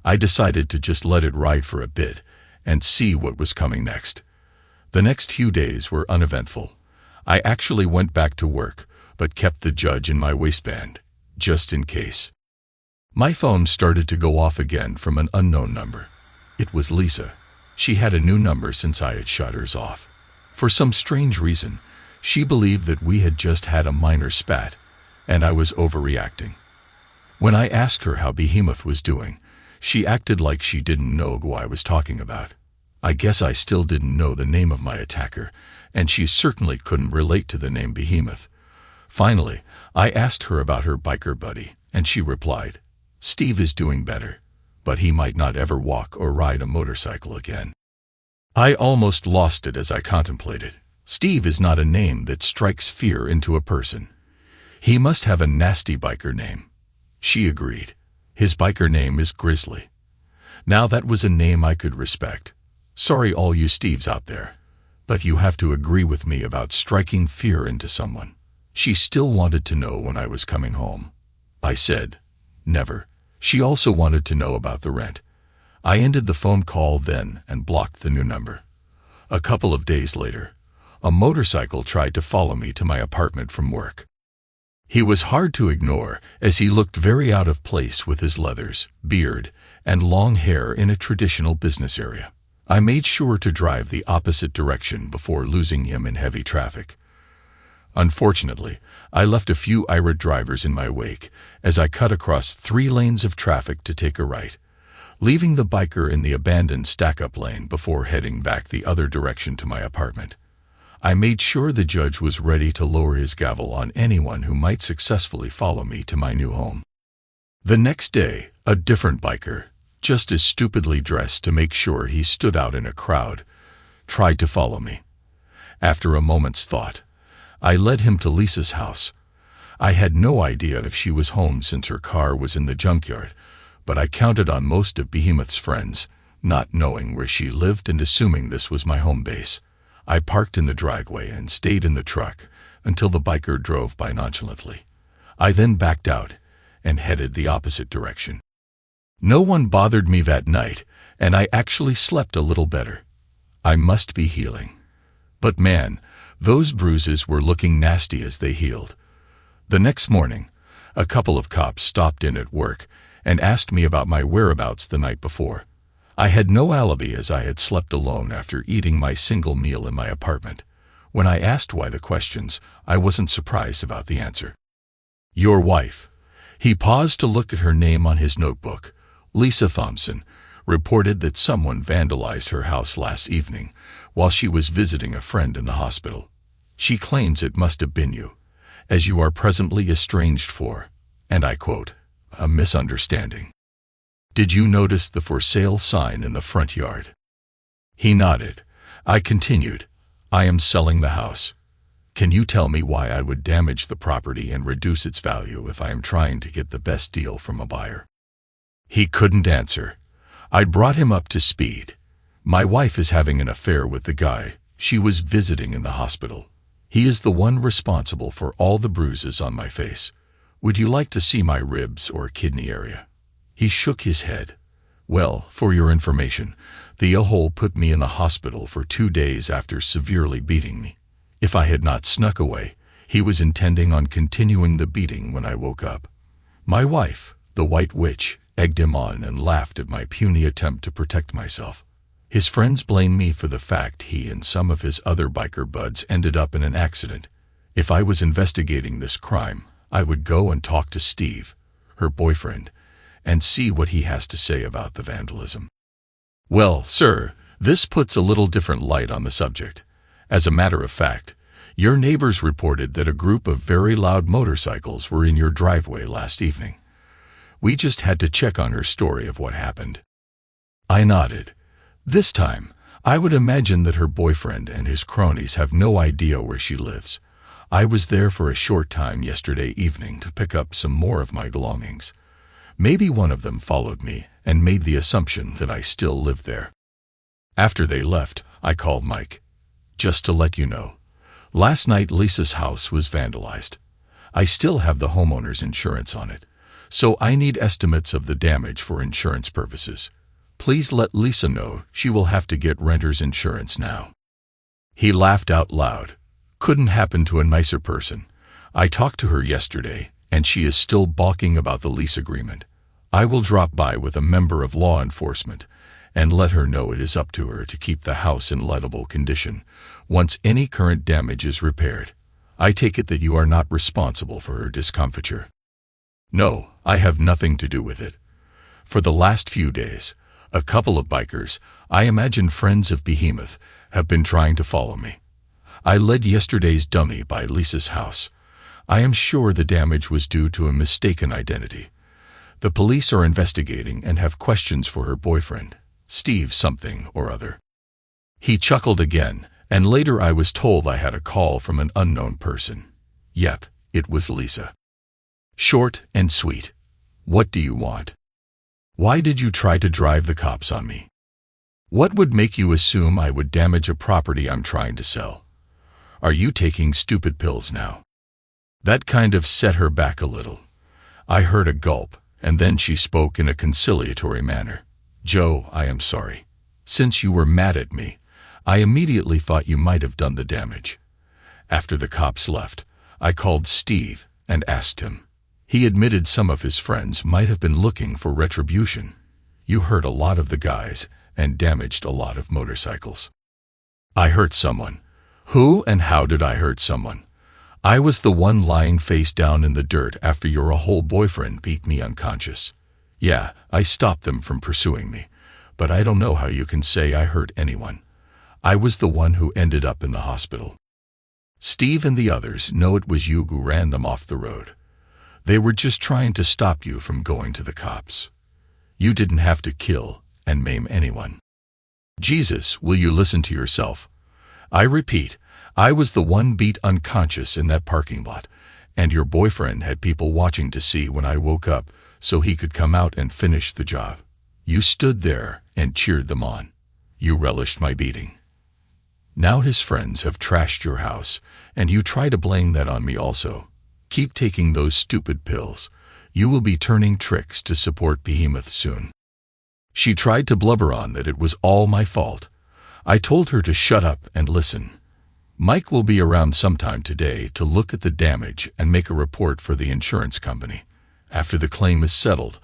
I decided to just let it ride for a bit and see what was coming next. The next few days were uneventful. I actually went back to work, but kept the judge in my waistband, just in case. My phone started to go off again from an unknown number. It was Lisa. She had a new number since I had shut hers off. For some strange reason, she believed that we had just had a minor spat, and I was overreacting. When I asked her how Behemoth was doing, she acted like she didn't know who I was talking about. I guess I still didn't know the name of my attacker, and she certainly couldn't relate to the name Behemoth. Finally, I asked her about her biker buddy, and she replied, "Steve is doing better, but he might not ever walk or ride a motorcycle again." I almost lost it as I contemplated. Steve is not a name that strikes fear into a person. He must have a nasty biker name. She agreed. His biker name is Grizzly. Now that was a name I could respect. Sorry all you Steves out there, but you have to agree with me about striking fear into someone. She still wanted to know when I was coming home. I said, never. She also wanted to know about the rent. I ended the phone call then and blocked the new number. A couple of days later, a motorcycle tried to follow me to my apartment from work. He was hard to ignore as he looked very out of place with his leathers, beard, and long hair in a traditional business area. I made sure to drive the opposite direction before losing him in heavy traffic. Unfortunately, I left a few irate drivers in my wake as I cut across 3 lanes of traffic to take a right, leaving the biker in the abandoned stack-up lane before heading back the other direction to my apartment. I made sure the judge was ready to lower his gavel on anyone who might successfully follow me to my new home. The next day, a different biker, just as stupidly dressed to make sure he stood out in a crowd, tried to follow me. After a moment's thought, I led him to Lisa's house. I had no idea if she was home since her car was in the junkyard, but I counted on most of Behemoth's friends, not knowing where she lived and assuming this was my home base. I parked in the driveway and stayed in the truck until the biker drove by nonchalantly. I then backed out and headed the opposite direction. No one bothered me that night, and I actually slept a little better. I must be healing. But man, those bruises were looking nasty as they healed. The next morning, a couple of cops stopped in at work and asked me about my whereabouts the night before. I had no alibi as I had slept alone after eating my single meal in my apartment. When I asked why the questions, I wasn't surprised about the answer. Your wife. He paused to look at her name on his notebook. Lisa Thompson reported that someone vandalized her house last evening while she was visiting a friend in the hospital. She claims it must have been you, as you are presently estranged for, and I quote, a misunderstanding. Did you notice the for sale sign in the front yard? He nodded. I continued, I am selling the house. Can you tell me why I would damage the property and reduce its value if I am trying to get the best deal from a buyer? He couldn't answer. I'd brought him up to speed. My wife is having an affair with the guy she was visiting in the hospital. He is the one responsible for all the bruises on my face. Would you like to see my ribs or kidney area? He shook his head. Well, for your information, the a-hole put me in the hospital for 2 days after severely beating me. If I had not snuck away, he was intending on continuing the beating when I woke up. My wife, the White Witch, egged him on and laughed at my puny attempt to protect myself. His friends blamed me for the fact he and some of his other biker buds ended up in an accident. If I was investigating this crime, I would go and talk to Steve, her boyfriend, and see what he has to say about the vandalism. Well, sir, This puts a little different light on the subject. As a matter of fact, your neighbors reported that a group of very loud motorcycles were in your driveway last evening. We just had to check on her story of what happened. I nodded. This time, I would imagine that her boyfriend and his cronies have no idea where she lives. I was there for a short time yesterday evening to pick up some more of my belongings. Maybe one of them followed me and made the assumption that I still lived there. After they left, I called Mike. Just to let you know, last night Lisa's house was vandalized. I still have the homeowner's insurance on it, so I need estimates of the damage for insurance purposes. Please let Lisa know she will have to get renter's insurance now. He laughed out loud. Couldn't happen to a nicer person. I talked to her yesterday, and she is still balking about the lease agreement. I will drop by with a member of law enforcement and let her know it is up to her to keep the house in lettable condition once any current damage is repaired. I take it that you are not responsible for her discomfiture. No, I have nothing to do with it. For the last few days, a couple of bikers, I imagine friends of Behemoth, have been trying to follow me. I led yesterday's dummy by Lisa's house. I am sure the damage was due to a mistaken identity. The police are investigating and have questions for her boyfriend, Steve something or other. He chuckled again, and later I was told I had a call from an unknown person. Yep, it was Lisa. Short and sweet. What do you want? Why did you try to drive the cops on me? What would make you assume I would damage a property I'm trying to sell? Are you taking stupid pills now? That kind of set her back a little. I heard a gulp, and then she spoke in a conciliatory manner. Joe, I am sorry. Since you were mad at me, I immediately thought you might have done the damage. After the cops left, I called Steve and asked him. He admitted some of his friends might have been looking for retribution. You hurt a lot of the guys and damaged a lot of motorcycles. I hurt someone. Who and how did I hurt someone? I was the one lying face down in the dirt after your whole boyfriend beat me unconscious. Yeah, I stopped them from pursuing me, but I don't know how you can say I hurt anyone. I was the one who ended up in the hospital. Steve and the others know it was you who ran them off the road. They were just trying to stop you from going to the cops. You didn't have to kill and maim anyone. Jesus, will you listen to yourself? I repeat, I was the one beat unconscious in that parking lot, and your boyfriend had people watching to see when I woke up so he could come out and finish the job. You stood there and cheered them on. You relished my beating. Now his friends have trashed your house, and you try to blame that on me also. Keep taking those stupid pills. You will be turning tricks to support Behemoth soon. She tried to blubber on that it was all my fault. I told her to shut up and listen. Mike will be around sometime today to look at the damage and make a report for the insurance company. After the claim is settled,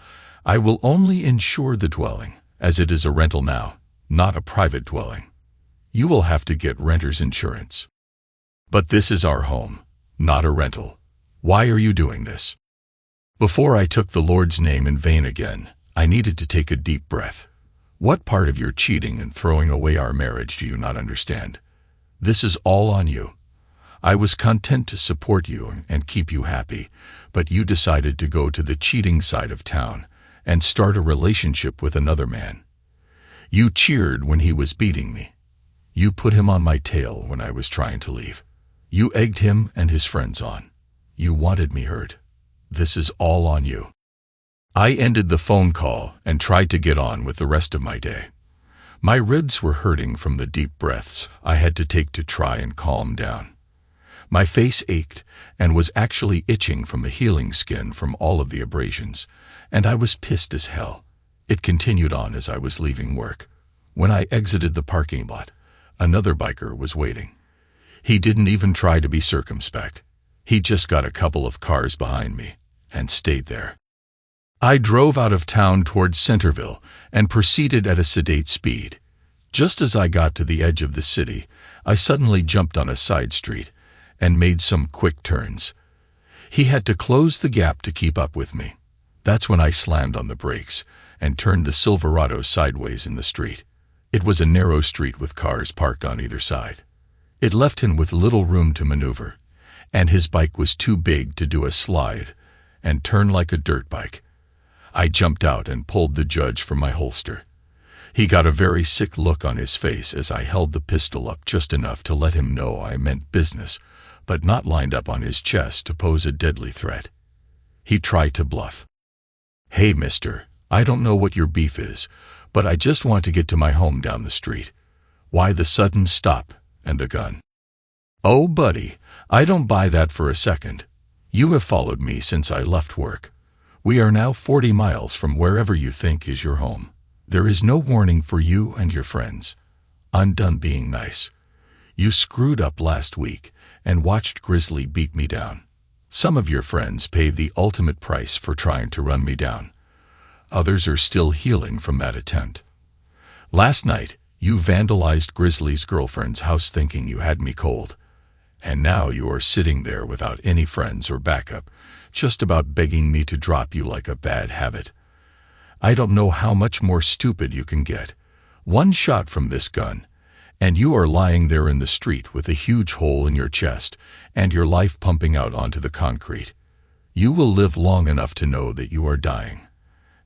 I will only insure the dwelling, as it is a rental now, not a private dwelling. You will have to get renter's insurance. But this is our home, not a rental. Why are you doing this? Before I took the Lord's name in vain again, I needed to take a deep breath. What part of your cheating and throwing away our marriage do you not understand? This is all on you. I was content to support you and keep you happy, but you decided to go to the cheating side of town and start a relationship with another man. You cheered when he was beating me. You put him on my tail when I was trying to leave. You egged him and his friends on. You wanted me hurt. This is all on you. I ended the phone call and tried to get on with the rest of my day. My ribs were hurting from the deep breaths I had to take to try and calm down. My face ached and was actually itching from the healing skin from all of the abrasions, and I was pissed as hell. It continued on as I was leaving work. When I exited the parking lot, another biker was waiting. He didn't even try to be circumspect. He just got a couple of cars behind me and stayed there. I drove out of town towards Centerville and proceeded at a sedate speed. Just as I got to the edge of the city, I suddenly jumped on a side street and made some quick turns. He had to close the gap to keep up with me. That's when I slammed on the brakes and turned the Silverado sideways in the street. It was a narrow street with cars parked on either side. It left him with little room to maneuver, and his bike was too big to do a slide and turn like a dirt bike. I jumped out and pulled the judge from my holster. He got a very sick look on his face as I held the pistol up just enough to let him know I meant business, but not lined up on his chest to pose a deadly threat. He tried to bluff. "Hey, mister, I don't know what your beef is, but I just want to get to my home down the street. Why the sudden stop and the gun?" "Oh, buddy, I don't buy that for a second. You have followed me since I left work. We are now 40 miles from wherever you think is your home. There is no warning for you and your friends. I'm done being nice. You screwed up last week and watched Grizzly beat me down. Some of your friends paid the ultimate price for trying to run me down. Others are still healing from that attempt. Last night, you vandalized Grizzly's girlfriend's house thinking you had me cold. And now you are sitting there without any friends or backup, just about begging me to drop you like a bad habit. I don't know how much more stupid you can get. One shot from this gun, and you are lying there in the street with a huge hole in your chest and your life pumping out onto the concrete. You will live long enough to know that you are dying,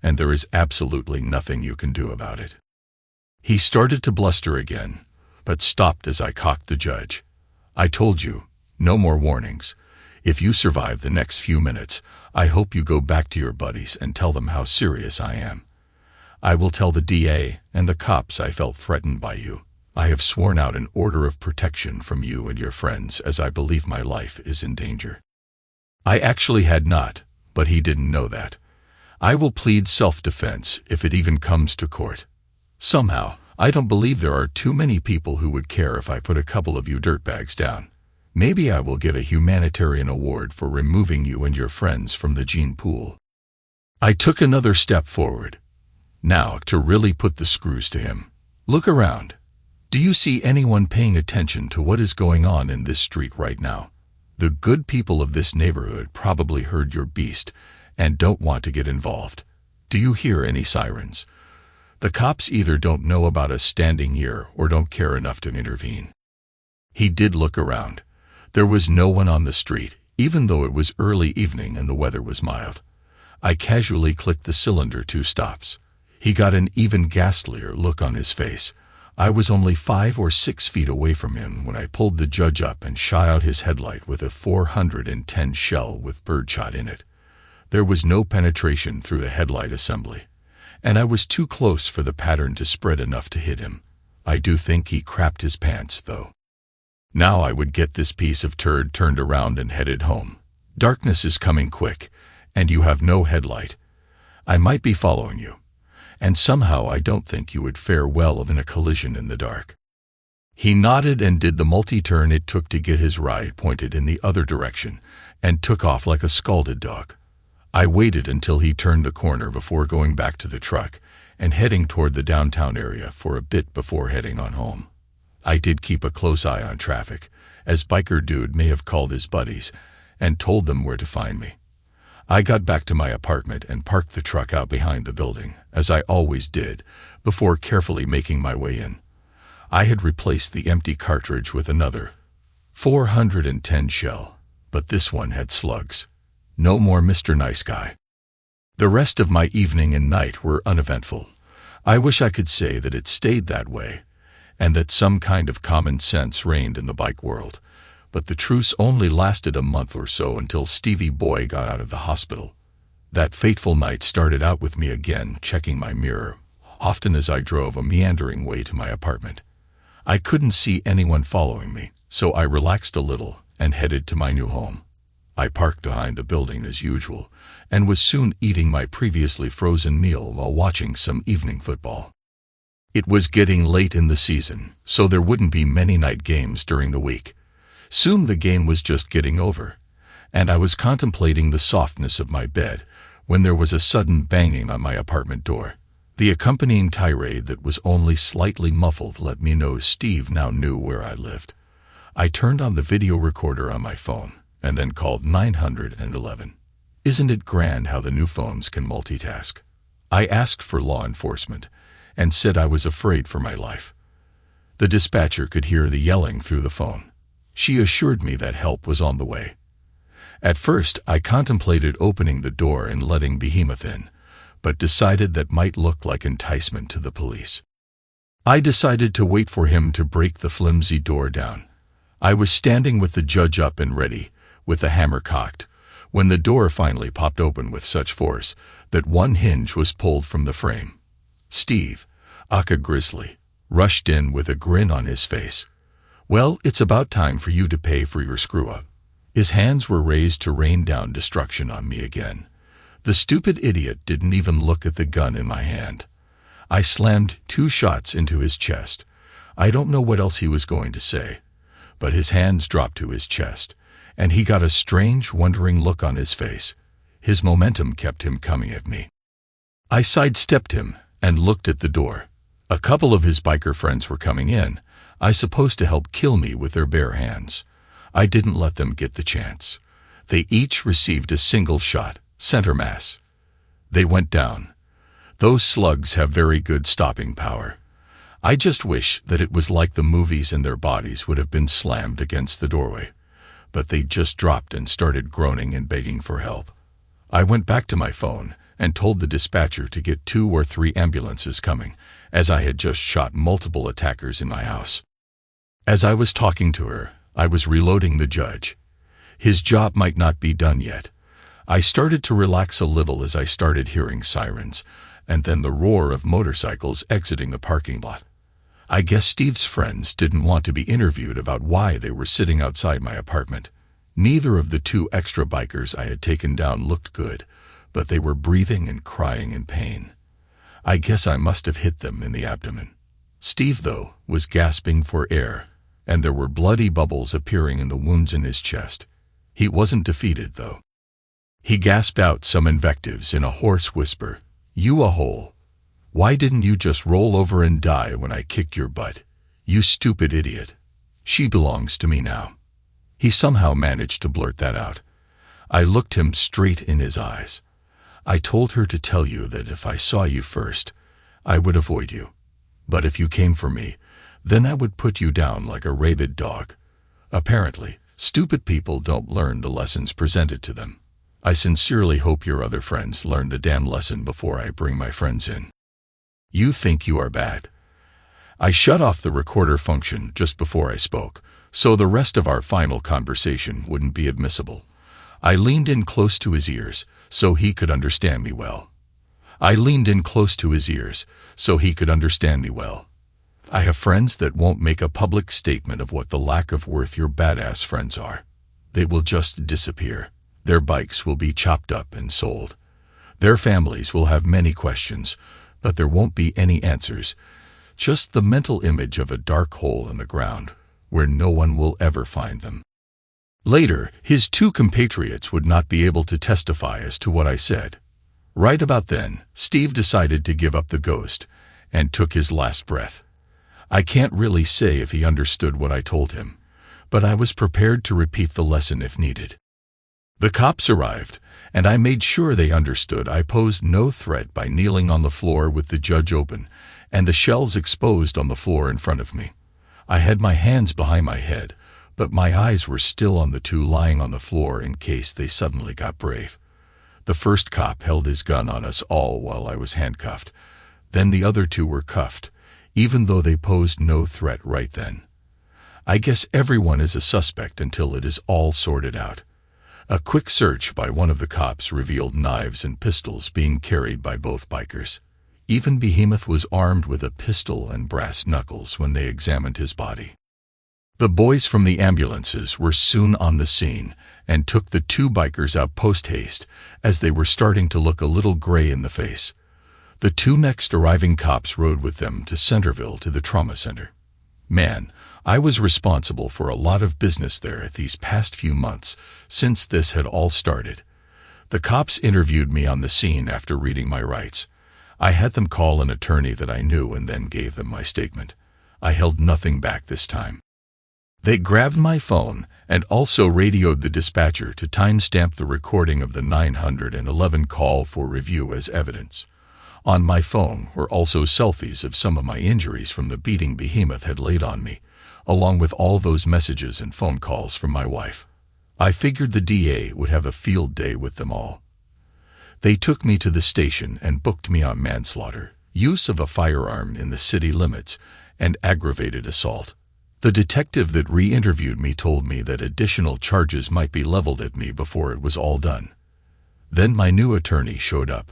and there is absolutely nothing you can do about it." He started to bluster again, but stopped as I cocked the judge. "I told you, no more warnings. If you survive the next few minutes, I hope you go back to your buddies and tell them how serious I am. I will tell the DA and the cops I felt threatened by you. I have sworn out an order of protection from you and your friends as I believe my life is in danger." I actually had not, but he didn't know that. I will plead self-defense if it even comes to court. Somehow, I don't believe there are too many people who would care if I put a couple of you dirtbags down. Maybe I will get a humanitarian award for removing you and your friends from the gene pool. I took another step forward. Now, to really put the screws to him. Look around. Do you see anyone paying attention to what is going on in this street right now? The good people of this neighborhood probably heard your beast and don't want to get involved. Do you hear any sirens? The cops either don't know about us standing here or don't care enough to intervene." He did look around. There was no one on the street, even though it was early evening and the weather was mild. I casually clicked the cylinder 2 stops. He got an even ghastlier look on his face. I was only 5 or 6 feet away from him when I pulled the judge up and shot out his headlight with a 410 shell with birdshot in it. There was no penetration through the headlight assembly, and I was too close for the pattern to spread enough to hit him. I do think he crapped his pants, though. Now I would get this piece of turd turned around and headed home. Darkness is coming quick, and you have no headlight. I might be following you, and somehow I don't think you would fare well in a collision in the dark. He nodded and did the multi-turn it took to get his ride pointed in the other direction, and took off like a scalded dog. I waited until he turned the corner before going back to the truck and heading toward the downtown area for a bit before heading on home. I did keep a close eye on traffic, as Biker Dude may have called his buddies and told them where to find me. I got back to my apartment and parked the truck out behind the building, as I always did, before carefully making my way in. I had replaced the empty cartridge with another 410 shell, but this one had slugs. No more Mr. Nice Guy. The rest of my evening and night were uneventful. I wish I could say that it stayed that way, and that some kind of common sense reigned in the bike world, but the truce only lasted a month or so until Stevie Boy got out of the hospital. That fateful night started out with me again checking my mirror, often as I drove a meandering way to my apartment. I couldn't see anyone following me, so I relaxed a little and headed to my new home. I parked behind the building as usual, and was soon eating my previously frozen meal while watching some evening football. It was getting late in the season, so there wouldn't be many night games during the week. Soon the game was just getting over, and I was contemplating the softness of my bed when there was a sudden banging on my apartment door. The accompanying tirade that was only slightly muffled let me know Steve now knew where I lived. I turned on the video recorder on my phone and then called 911. Isn't it grand how the new phones can multitask? I asked for law enforcement, and said I was afraid for my life. The dispatcher could hear the yelling through the phone. She assured me that help was on the way. At first, I contemplated opening the door and letting Behemoth in, but decided that might look like enticement to the police. I decided to wait for him to break the flimsy door down. I was standing with the judge up and ready, with the hammer cocked, when the door finally popped open with such force that one hinge was pulled from the frame. Steve, aka Grizzly, rushed in with a grin on his face. "Well, it's about time for you to pay for your screw-up." His hands were raised to rain down destruction on me again. The stupid idiot didn't even look at the gun in my hand. I slammed 2 shots into his chest. I don't know what else he was going to say, but his hands dropped to his chest, and he got a strange, wondering look on his face. His momentum kept him coming at me. I sidestepped him and looked at the door. A couple of his biker friends were coming in, I suppose to help kill me with their bare hands. I didn't let them get the chance. They each received a single shot, center mass. They went down. Those slugs have very good stopping power. I just wish that it was like the movies and their bodies would have been slammed against the doorway. But they just dropped and started groaning and begging for help. I went back to my phone and told the dispatcher to get 2 or 3 ambulances coming, as I had just shot multiple attackers in my house. As I was talking to her, I was reloading the judge. His job might not be done yet. I started to relax a little as I started hearing sirens, and then the roar of motorcycles exiting the parking lot. I guess Steve's friends didn't want to be interviewed about why they were sitting outside my apartment. Neither of the 2 extra bikers I had taken down looked good, but they were breathing and crying in pain. I guess I must have hit them in the abdomen. Steve, though, was gasping for air, and there were bloody bubbles appearing in the wounds in his chest. He wasn't defeated, though. He gasped out some invectives in a hoarse whisper. "You a hole. Why didn't you just roll over and die when I kicked your butt? You stupid idiot. She belongs to me now." He somehow managed to blurt that out. I looked him straight in his eyes. "I told her to tell you that if I saw you first, I would avoid you. But if you came for me, then I would put you down like a rabid dog. Apparently, stupid people don't learn the lessons presented to them. I sincerely hope your other friends learn the damn lesson before I bring my friends in. You think you are bad." I shut off the recorder function just before I spoke, so the rest of our final conversation wouldn't be admissible. I leaned in close to his ears so he could understand me well. I have friends that won't make a public statement of what the lack of worth your badass friends are. They will just disappear. Their bikes will be chopped up and sold. Their families will have many questions, but there won't be any answers. Just the mental image of a dark hole in the ground where no one will ever find them. Later, his 2 compatriots would not be able to testify as to what I said. Right about then, Steve decided to give up the ghost and took his last breath. I can't really say if he understood what I told him, but I was prepared to repeat the lesson if needed. The cops arrived, and I made sure they understood I posed no threat by kneeling on the floor with the judge open and the shelves exposed on the floor in front of me. I had my hands behind my head, but my eyes were still on the 2 lying on the floor in case they suddenly got brave. The first cop held his gun on us all while I was handcuffed. Then the other 2 were cuffed, even though they posed no threat right then. I guess everyone is a suspect until it is all sorted out. A quick search by one of the cops revealed knives and pistols being carried by both bikers. Even Behemoth was armed with a pistol and brass knuckles when they examined his body. The boys from the ambulances were soon on the scene and took the 2 bikers out post-haste as they were starting to look a little gray in the face. The 2 next arriving cops rode with them to Centerville to the trauma center. Man, I was responsible for a lot of business there these past few months since this had all started. The cops interviewed me on the scene after reading my rights. I had them call an attorney that I knew and then gave them my statement. I held nothing back this time. They grabbed my phone and also radioed the dispatcher to timestamp the recording of the 911 call for review as evidence. On my phone were also selfies of some of my injuries from the beating Behemoth had laid on me, along with all those messages and phone calls from my wife. I figured the DA would have a field day with them all. They took me to the station and booked me on manslaughter, use of a firearm in the city limits, and aggravated assault. The detective that re-interviewed me told me that additional charges might be leveled at me before it was all done. Then my new attorney showed up,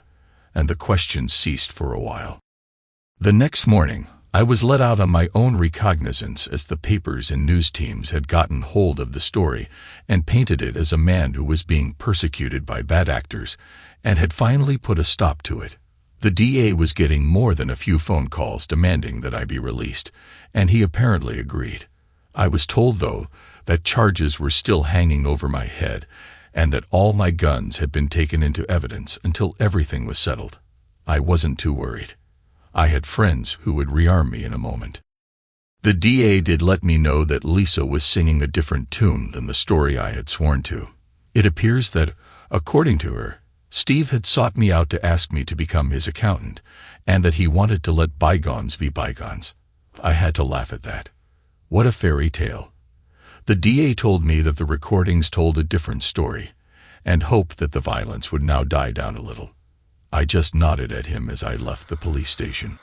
and the questions ceased for a while. The next morning, I was let out on my own recognizance as the papers and news teams had gotten hold of the story and painted it as a man who was being persecuted by bad actors and had finally put a stop to it. The DA was getting more than a few phone calls demanding that I be released, and he apparently agreed. I was told, though, that charges were still hanging over my head and that all my guns had been taken into evidence until everything was settled. I wasn't too worried. I had friends who would rearm me in a moment. The DA did let me know that Lisa was singing a different tune than the story I had sworn to. It appears that, according to her, Steve had sought me out to ask me to become his accountant, and that he wanted to let bygones be bygones. I had to laugh at that. What a fairy tale. The DA told me that the recordings told a different story, and hoped that the violence would now die down a little. I just nodded at him as I left the police station.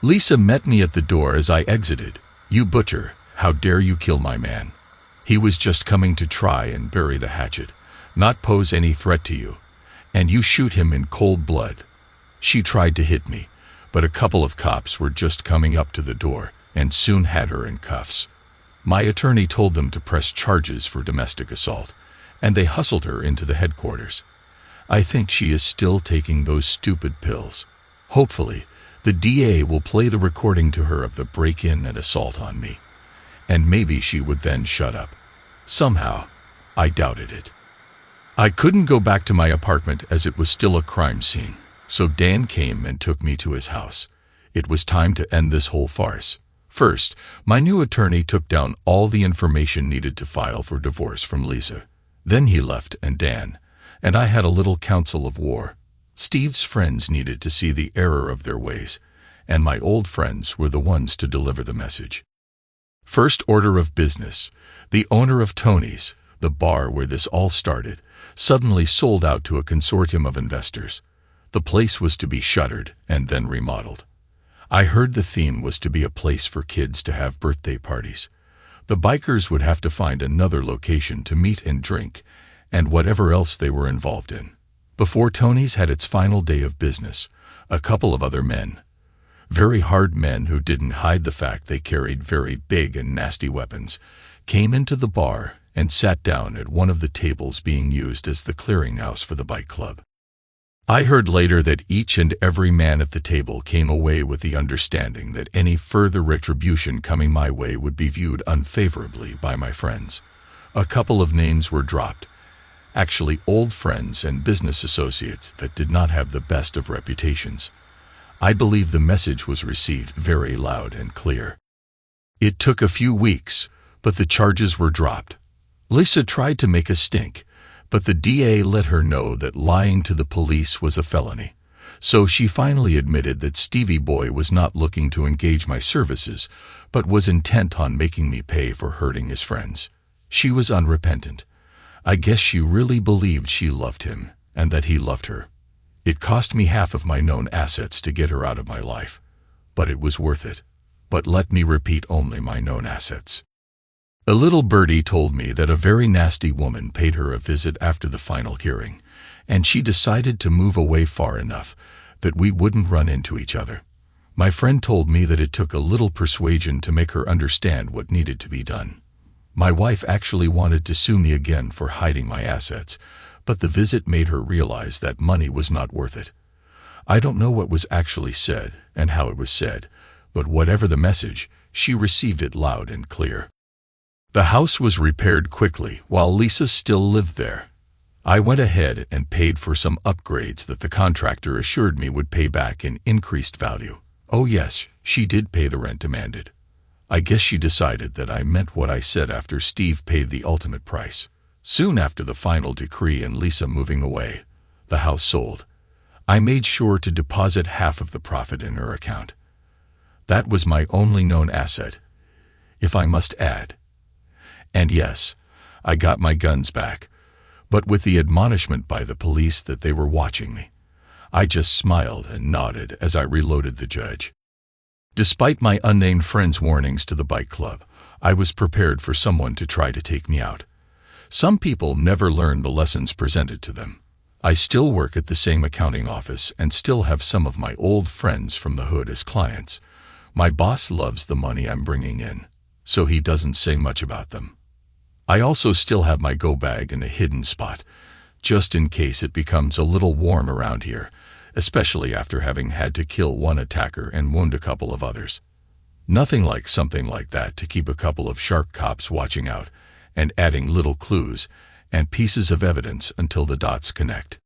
Lisa met me at the door as I exited. "You butcher, how dare you kill my man? He was just coming to try and bury the hatchet, not pose any threat to you. And you shoot him in cold blood." She tried to hit me, but a couple of cops were just coming up to the door and soon had her in cuffs. My attorney told them to press charges for domestic assault, and they hustled her into the headquarters. I think she is still taking those stupid pills. Hopefully, the DA will play the recording to her of the break-in and assault on me, and maybe she would then shut up. Somehow, I doubted it. I couldn't go back to my apartment as it was still a crime scene, so Dan came and took me to his house. It was time to end this whole farce. First, my new attorney took down all the information needed to file for divorce from Lisa. Then he left, and Dan and I had a little council of war. Steve's friends needed to see the error of their ways, and my old friends were the ones to deliver the message. First order of business, the owner of Tony's, the bar where this all started, suddenly sold out to a consortium of investors. The place was to be shuttered and then remodeled. I heard the theme was to be a place for kids to have birthday parties. The bikers would have to find another location to meet and drink, and whatever else they were involved in. Before Tony's had its final day of business, a couple of other men, very hard men who didn't hide the fact they carried very big and nasty weapons, came into the bar and sat down at one of the tables being used as the clearinghouse for the bike club. I heard later that each and every man at the table came away with the understanding that any further retribution coming my way would be viewed unfavorably by my friends. A couple of names were dropped, actually old friends and business associates that did not have the best of reputations. I believe the message was received very loud and clear. It took a few weeks, but the charges were dropped. Lisa tried to make a stink, but the DA let her know that lying to the police was a felony. So she finally admitted that Stevie Boy was not looking to engage my services, but was intent on making me pay for hurting his friends. She was unrepentant. I guess she really believed she loved him, and that he loved her. It cost me half of my known assets to get her out of my life, but it was worth it. But let me repeat, only my known assets. A little birdie told me that a very nasty woman paid her a visit after the final hearing, and she decided to move away far enough that we wouldn't run into each other. My friend told me that it took a little persuasion to make her understand what needed to be done. My wife actually wanted to sue me again for hiding my assets, but the visit made her realize that money was not worth it. I don't know what was actually said and how it was said, but whatever the message, she received it loud and clear. The house was repaired quickly while Lisa still lived there. I went ahead and paid for some upgrades that the contractor assured me would pay back in increased value. Oh yes, she did pay the rent demanded. I guess she decided that I meant what I said after Steve paid the ultimate price. Soon after the final decree and Lisa moving away, the house sold. I made sure to deposit half of the profit in her account. That was my only known asset, if I must add. And yes, I got my guns back, but with the admonishment by the police that they were watching me. I just smiled and nodded as I reloaded the judge. Despite my unnamed friend's warnings to the bike club, I was prepared for someone to try to take me out. Some people never learn the lessons presented to them. I still work at the same accounting office and still have some of my old friends from the hood as clients. My boss loves the money I'm bringing in, so he doesn't say much about them. I also still have my go bag in a hidden spot, just in case it becomes a little warm around here, especially after having had to kill one attacker and wound a couple of others. Nothing like something like that to keep a couple of sharp cops watching out and adding little clues and pieces of evidence until the dots connect.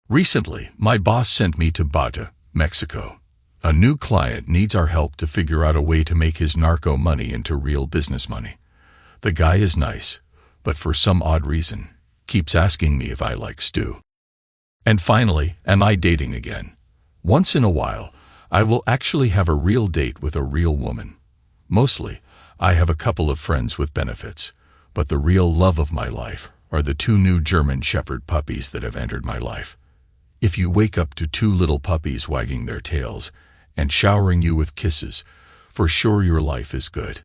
Recently, my boss sent me to Baja, Mexico. A new client needs our help to figure out a way to make his narco money into real business money. The guy is nice, but for some odd reason, keeps asking me if I like stew. And finally, am I dating again? Once in a while, I will actually have a real date with a real woman. Mostly, I have a couple of friends with benefits, but the real love of my life are the 2 new German Shepherd puppies that have entered my life. If you wake up to 2 little puppies wagging their tails and showering you with kisses, for sure your life is good.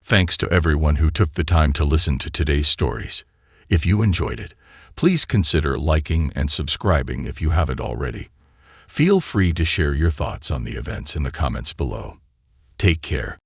Thanks to everyone who took the time to listen to today's stories. If you enjoyed it, please consider liking and subscribing if you haven't already. Feel free to share your thoughts on the events in the comments below. Take care.